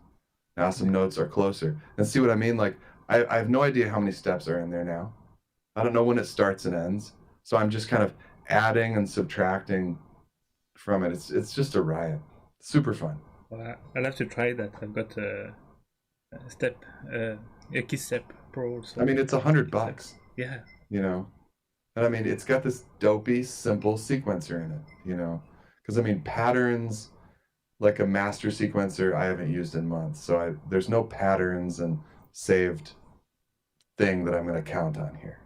Now some notes are closer. And see what I mean? Like I have no idea how many steps are in there now. I don't know when it starts and ends. So I'm just kind of adding and subtracting from it. It's just a riot. Super fun. Well, I'll have to try that. I've got a key step pro. So I mean, it's $100. Yeah. And I mean, it's got this dopey, simple sequencer in it, because I mean, patterns, like a master sequencer, I haven't used in months. So there's no patterns and saved thing that I'm going to count on here.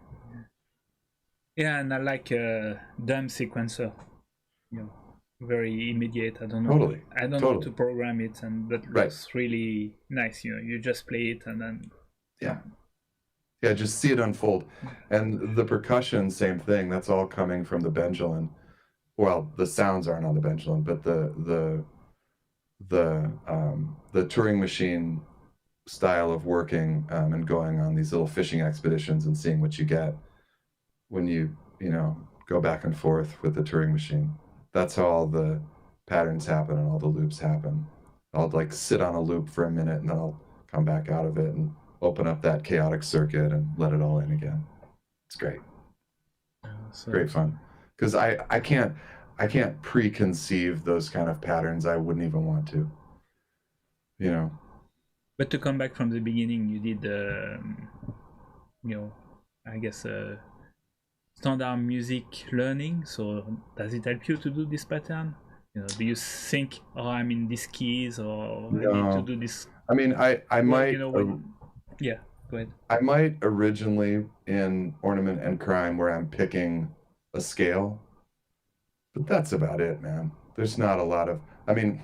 Yeah, and I like dumb sequencer. Very immediate. I don't know. Totally. I don't know how to program it, and that looks really nice. You just play it and then. Yeah, just see it unfold. And the percussion, same thing. That's all coming from the Benjamin. Well, the sounds aren't on the Benjamin, but the Turing machine style of working and going on these little fishing expeditions and seeing what you get when you go back and forth with the Turing machine. That's how all the patterns happen and all the loops happen. I'll like sit on a loop for a minute, and then I'll come back out of it and open up that chaotic circuit and let it all in again. It's great. Great fun. Because I can't preconceive those kind of patterns. I wouldn't even want to. But to come back from the beginning, you did I guess standard music learning. So does it help you to do this pattern? do you think, oh, I'm in these keys, or I need to do this? I mean, I might, yeah, go ahead. I might originally in Ornament and Crime where I'm picking a scale, but that's about it, man. There's not a lot of, I mean,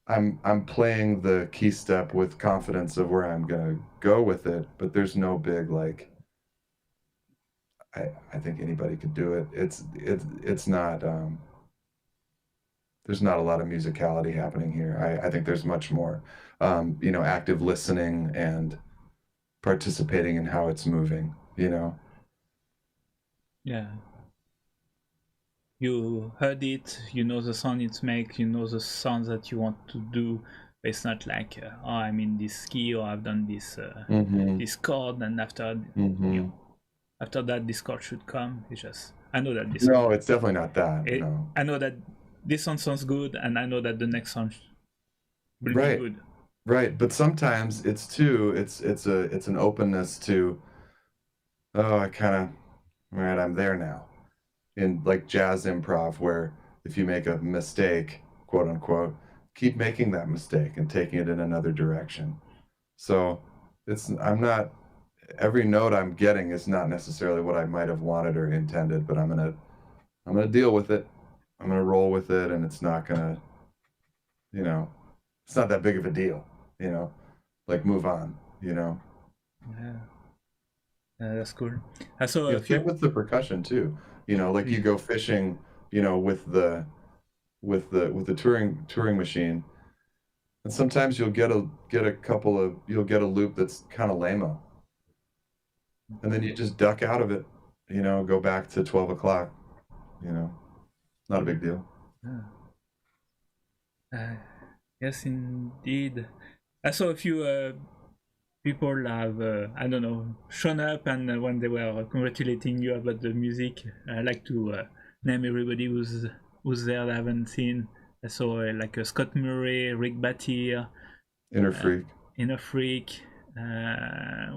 I'm playing the key step with confidence of where I'm gonna go with it, but there's no big like. I think anybody could do it. It's not. There's not a lot of musicality happening here. I think there's much more, active listening and participating in how it's moving. Yeah. You heard it, you know the sound it makes, you know the sounds that you want to do. It's not like, I'm in this key, or I've done this this chord, and after after that this chord should come. It's just, I know that this. No, it's definitely not that. No. I know that this song sounds good, and I know that the next song will be good. Right, but sometimes it's an openness to, I'm there now. In like jazz improv, where if you make a mistake, quote unquote, keep making that mistake and taking it in another direction. So I'm not, every note I'm getting is not necessarily what I might have wanted or intended, but I'm gonna deal with it. I'm gonna roll with it, and it's not gonna, it's not that big of a deal, like move on, Yeah. That's cool. So same with the percussion too. Like you go fishing, with the touring machine, and sometimes you'll get a loop that's kind of lame-o, and then you just duck out of it, go back to 12 o'clock, not a big deal. Yes, indeed. I saw a few people have, I don't know, shown up, and when they were congratulating you about the music, I like to name everybody who's there that I haven't seen. I saw like Scott Murray, Rick Battier, Inner Freak,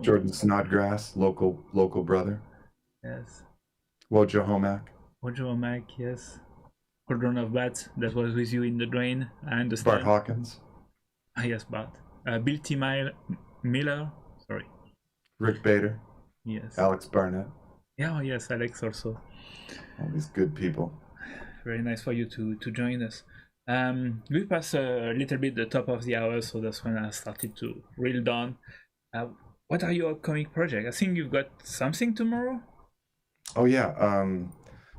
Jordan Snodgrass, local brother. Yes. Wojo Homack, yes. Cauldron of Bats, that was with you in the drain. I understand. Bart Hawkins. Yes, Bart. Bill T. Miller, sorry. Rick Bader. Yes. Alex Barnett. Yeah, yes, Alex also. All these good people. Very nice for you to join us. We passed a little bit the top of the hour, so that's when I started to reel down. What are your upcoming projects? I think you've got something tomorrow? Oh, yeah.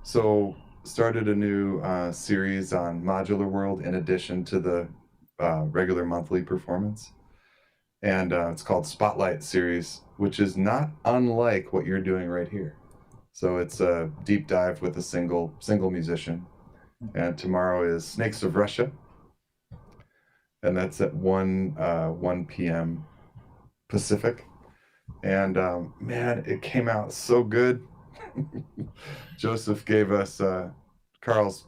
So started a new series on Modular World in addition to the regular monthly performance. And it's called Spotlight Series, which is not unlike what you're doing right here. So it's a deep dive with a single musician. And tomorrow is Snakes of Russia. And that's at 1 p.m. Pacific. And man, it came out so good. Joseph gave us Carl's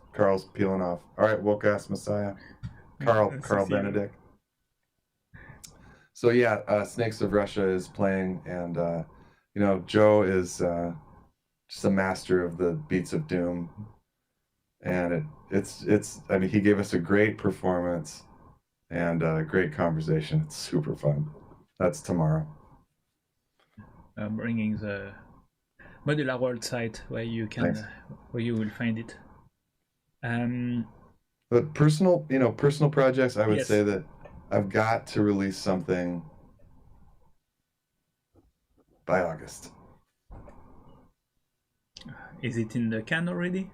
peeling off. All right, woke ass Messiah. Carl Benedict. So yeah, Snakes of Russia is playing, and Joe is just a master of the beats of doom, and it's I mean, he gave us a great performance and a great conversation. It's super fun. That's tomorrow. I'm bringing the Modular World site where you can where you will find it. But personal projects, I would say that I've got to release something by August. Is it in the can already?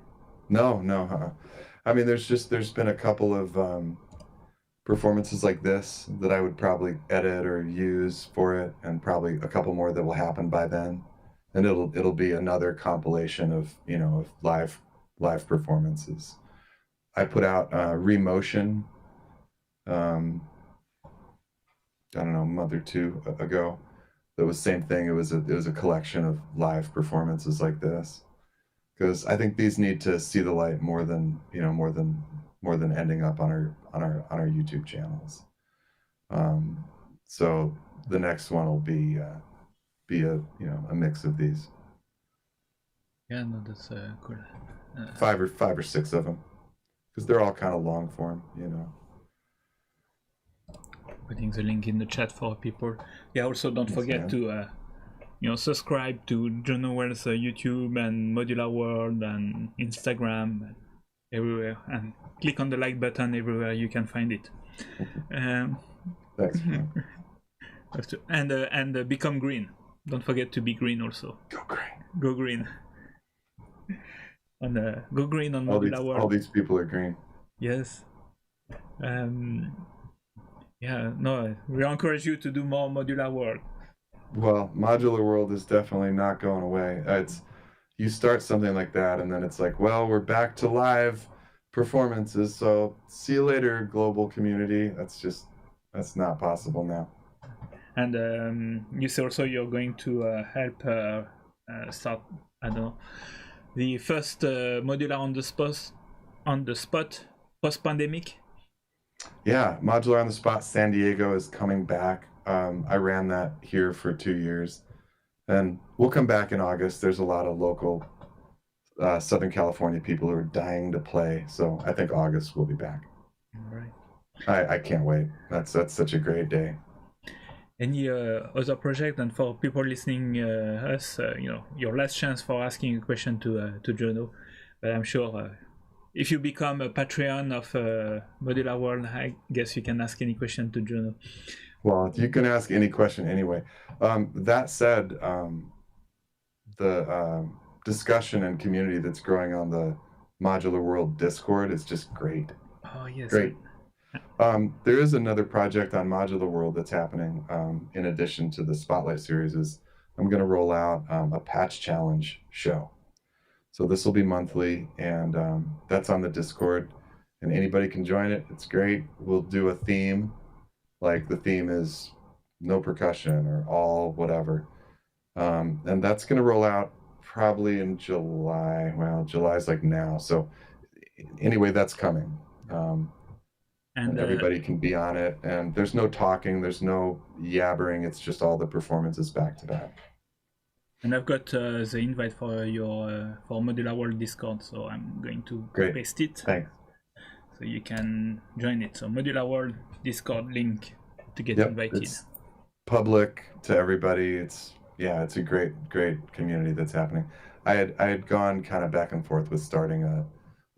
No. I mean, there's been a couple of performances like this that I would probably edit or use for it, and probably a couple more that will happen by then, and it'll be another compilation of of live performances. I put out Remotion. I don't know, a month or two ago. That was same thing. It was a collection of live performances like this, because I think these need to see the light more than ending up on our YouTube channels. So the next one will be a mix of these. Yeah, no, that's cool. 5 or 6 of them. because they're all kind of long form, you know. Putting the link in the chat for people. Yeah, also don't forget to subscribe to Johno Wells YouTube and Modular World and Instagram and everywhere, and click on the like button everywhere you can find it. Thanks. and become green. Don't forget to be green also. Go green. Go green. Go green on Modular World. All these people are green. Yes. We encourage you to do more Modular World. Well, Modular World is definitely not going away. You start something like that, and then it's like, well, we're back to live performances, so see you later, global community. That's not possible now. And you say also you're going to help start, I don't know, the first Modular on the spot post-pandemic. Yeah, Modular on the Spot San Diego is coming back. I ran that here for 2 years, and we'll come back in August. There's a lot of local Southern California people who are dying to play, so I think August we'll be back. All right. I can't wait. That's such a great day. Any other project? And for people listening us, your last chance for asking a question to Johno, but I'm sure if you become a Patreon of Modular World, I guess you can ask any question to Johno. Well, you can ask any question anyway. That said, the discussion and community that's growing on the Modular World Discord is just great. Oh, yes. Great. There is another project on Modular World that's happening in addition to the Spotlight series. I'm going to roll out a patch challenge show. So this will be monthly, and that's on the Discord, and anybody can join it. It's great. We'll do a theme, like the theme is no percussion or all whatever. And that's going to roll out probably in July. Well, July's like now. So anyway, that's coming. And everybody can be on it, and there's no talking, there's no yabbering. It's just all the performances back to back. And I've got the invite for your for Modular World Discord, so I'm going to paste it. Thanks. So you can join it. So Modular World Discord link to get invited. It's public to everybody. It's a great community that's happening. I had gone kind of back and forth with starting a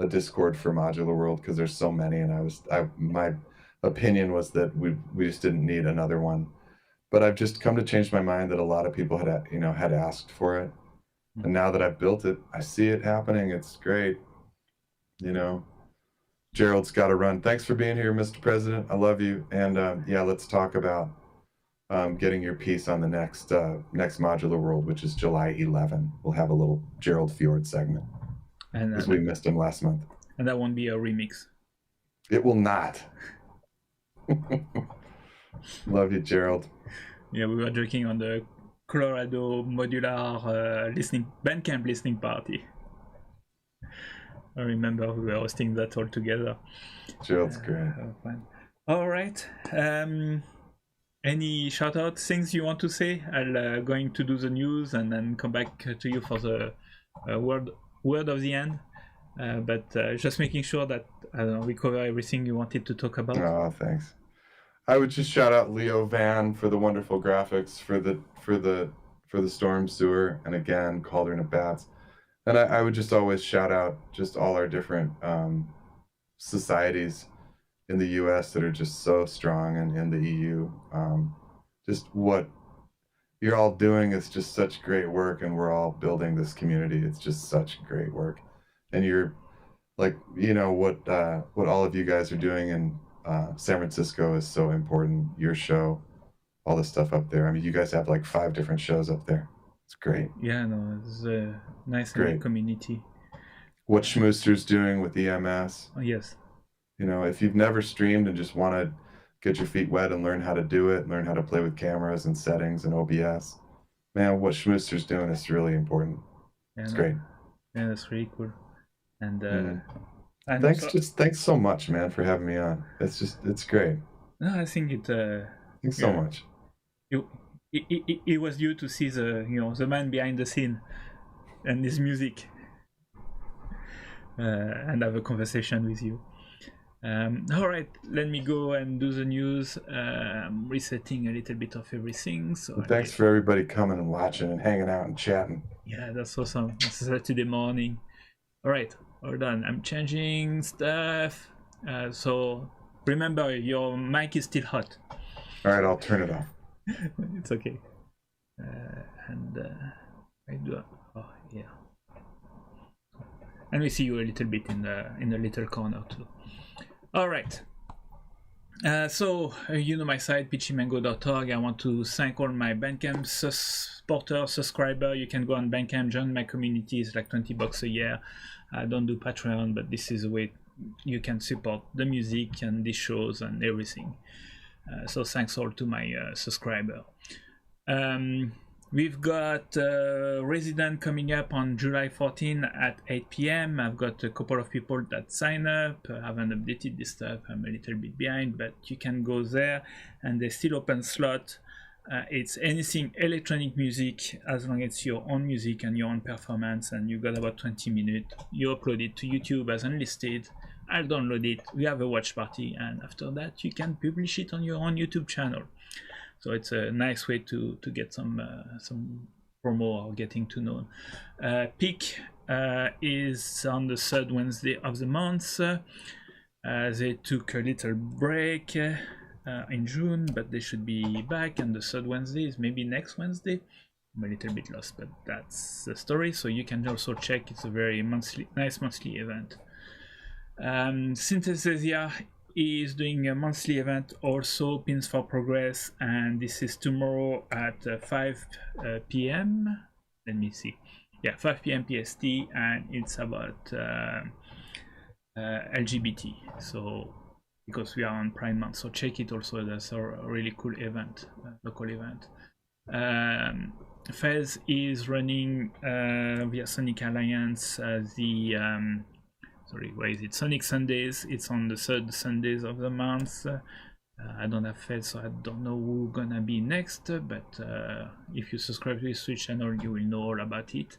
Discord for Modular World because there's so many, and my opinion was that we just didn't need another one. But I've just come to change my mind that a lot of people had asked for it. And now that I've built it, I see it happening. It's great. Gerald's got to run. Thanks for being here, Mr. President. I love you. And let's talk about getting your piece on the next Modular World, which is July 11. We'll have a little Gerald Fjord segment because we missed him last month. And that won't be a remix. It will not. Love you, Gerald. Yeah, we were joking on the Colorado Modular Bandcamp listening party. I remember we were hosting that all together. Gerald's great. All right. Any shout-out things you want to say? I'll going to do the news and then come back to you for the word of the end. But just making sure that we cover everything you wanted to talk about. Oh, thanks. I would just shout out Leo Van for the wonderful graphics for the Storm Sewer, and again Cauldron of Bats. And I would just always shout out just all our different societies in the U.S. that are just so strong, and in the EU. Just what you're all doing is just such great work, and we're all building this community. It's just such great work, and you're like, what all of you guys are doing in San Francisco is so important. Your show, all the stuff up there. I mean, you guys have like 5 different shows up there. It's great. Yeah, no, it's a nice community. What Schmooster's doing with EMS. Oh, yes. If you've never streamed and just want to get your feet wet and learn how to do it, learn how to play with cameras and settings and OBS, man, what Schmooster's doing is really important. It's great. Yeah, that's really cool. And and thanks so much, man, for having me on. It's great. No, I think Thanks so much. It was you to see the man behind the scene and his music. and have a conversation with you. All right, let me go and do the news. I'm resetting a little bit of everything. So thanks for everybody coming and watching and hanging out and chatting. Yeah, that's awesome. It's Saturday morning. All right, hold on. I'm changing stuff. So remember, your mic is still hot. All right, I'll turn it off. It's okay. I do. Oh yeah. And we see you a little bit in the little corner too. All right. So you know my site pitchymango.org. I want to thank all my Bandcamp supporters, subscribers. You can go on Bandcamp, join my community. It's like $20 a year. I don't do Patreon, but this is a way you can support the music and the shows and everything. So thanks all to my subscriber. We've got Resident coming up on July 14 at 8 p.m. I've got a couple of people that sign up. I haven't updated this stuff. I'm a little bit behind, but you can go there and they still open slot. It's anything electronic music, as long as it's your own music and your own performance, and you got about 20 minutes. You upload it to YouTube as unlisted. I'll download it. We have a watch party, and after that you can publish it on your own YouTube channel. So it's a nice way to get some promo or getting to know. Peak is on the third Wednesday of the month. They took a little break in June, but they should be back, and the third Wednesday is maybe next Wednesday. I'm a little bit lost, but that's the story. So you can also check. It's a very nice monthly event. Synthesia is doing a monthly event also, Pins for Progress, and this is tomorrow at 5 p.m. Let me see. Yeah, 5 p.m. PST, and it's about LGBT. So because we are on Pride Month, so check it also. That's a really cool event, local event. Fez is running via Sonic Alliance where is it? Sonic Sundays. It's on the third Sundays of the month. I don't have Fed, so I don't know who's gonna be next, but if you subscribe to his Twitch channel, you will know all about it.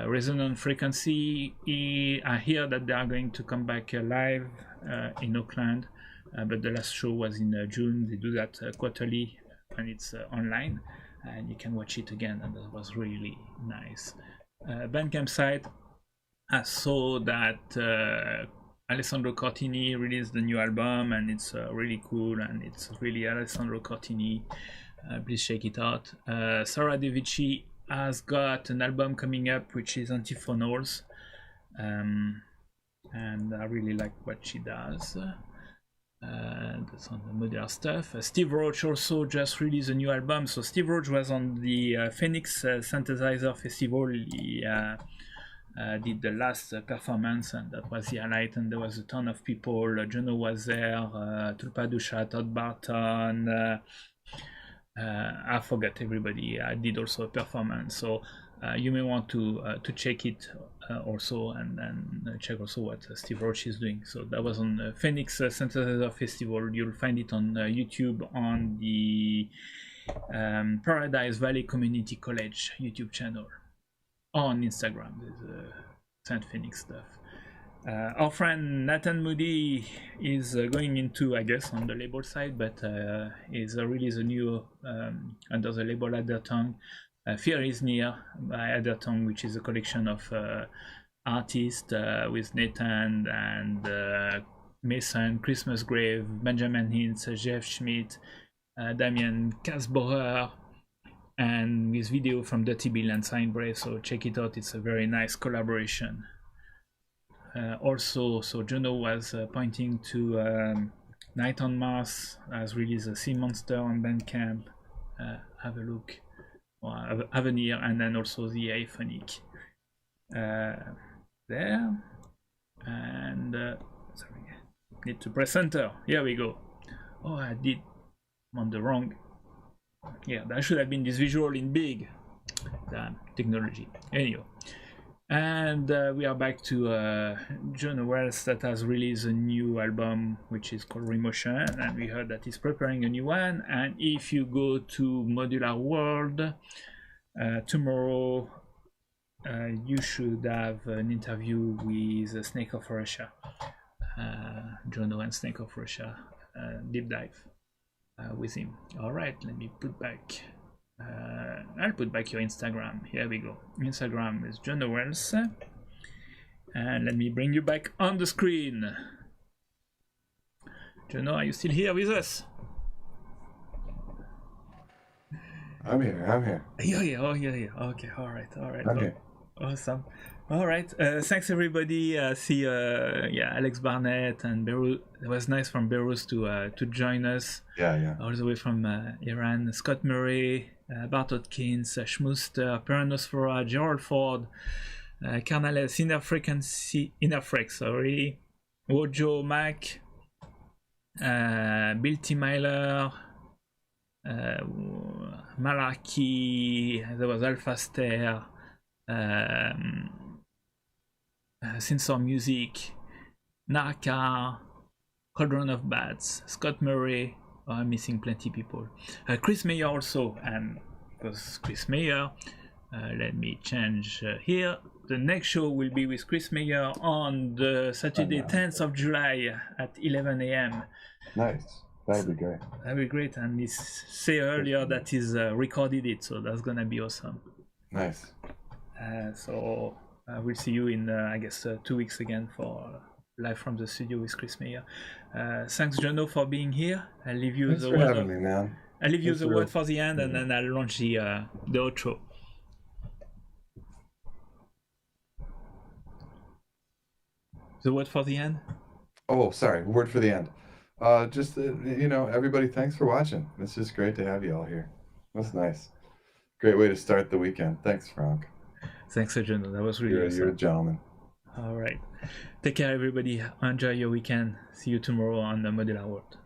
Resonant Frequency, I hear that they are going to come back live in Auckland, but the last show was in June. They do that quarterly, and it's online, and you can watch it again, and that was really nice. Bandcamp site, I saw that Alessandro Cortini released the new album, and it's really cool, and it's really Alessandro Cortini. Please check it out. Sarah De Vici has got an album coming up, which is Antiphonals, and I really like what she does. That's on the modular stuff. Steve Roach also just released a new album. So Steve Roach was on the Phoenix Synthesizer Festival. He did the last performance, and that was the highlight, and there was a ton of people. Johno was there, Tulpadusha, Todd Barton, I forgot everybody. I did also a performance, so you may want to check it also, and check also what Steve Roach is doing. So that was on the Phoenix Synthesizer Festival. You'll find it on YouTube on the Paradise Valley Community College YouTube channel. On Instagram, there's St. Phoenix stuff. Our friend Nathan Moody is going into, I guess, on the label side, but is released a new under the label Addertongue. Fear is Near by Addertongue, which is a collection of artists with Nathan and Mason, Christmas Grave, Benjamin Hintz, Jeff Schmidt, Damien Kasborer, and with video from Dirty Bill and Sign Brave, so check it out. It's a very nice collaboration. Also, so Johno was pointing to Night on Mars has released a Sea Monster on Bandcamp. Have a look, or have an ear, and then also the Aphonic there. And sorry, need to press enter. Here we go. Oh, I did. I'm on the wrong. Yeah, that should have been this visual in big. Damn, technology. Anyhow. And we are back to John Wells that has released a new album which is called Remotion, and we heard that he's preparing a new one. And if you go to Modular World tomorrow you should have an interview with Snake of Russia, Johno and Snake of Russia, deep dive with him. All right, let me put back. I'll put back your Instagram. Here we go. Instagram is Johno Wells, and let me bring you back on the screen. Johno, are you still here with us? I'm here. You're here. Okay, all right. I'm here. Awesome. All right. Thanks everybody. See, Alex Barnett and Beirut. It was nice from Beirut to join us. Yeah. All the way from Iran. Scott Murray, Bart Hodkins, Schmuster, Peronosphora, Gerald Ford, Carnales, Innerfreak, sorry, Wojo Mac, Bill T. Myler, Malarkey, there was Alphaster, Sensor Music, Narka, Cauldron of Bats, Scott Murray. Oh, I'm missing plenty people. Chris Meyer also, and because Chris Meyer, let me change here. The next show will be with Chris Meyer on the Saturday 10th of July at 11 a.m. Nice. That'll be great. That'll be great, and he said earlier that he's recorded it, so that's gonna be awesome. Nice. So we'll see you in, I guess, 2 weeks again for live from the studio with Chris Meyer. Thanks, Johno, for being here. I'll leave you Thanks the for word. having me, man. I'll leave you the word for the end, and then I'll launch the outro. The word for the end? Oh, sorry. Word for the end. Just everybody, thanks for watching. It's just great to have you all here. That's nice. Great way to start the weekend. Thanks, Franck. Thanks, Johno. That was really awesome. You're a gentleman. All right. Take care, everybody. Enjoy your weekend. See you tomorrow on the Modular World.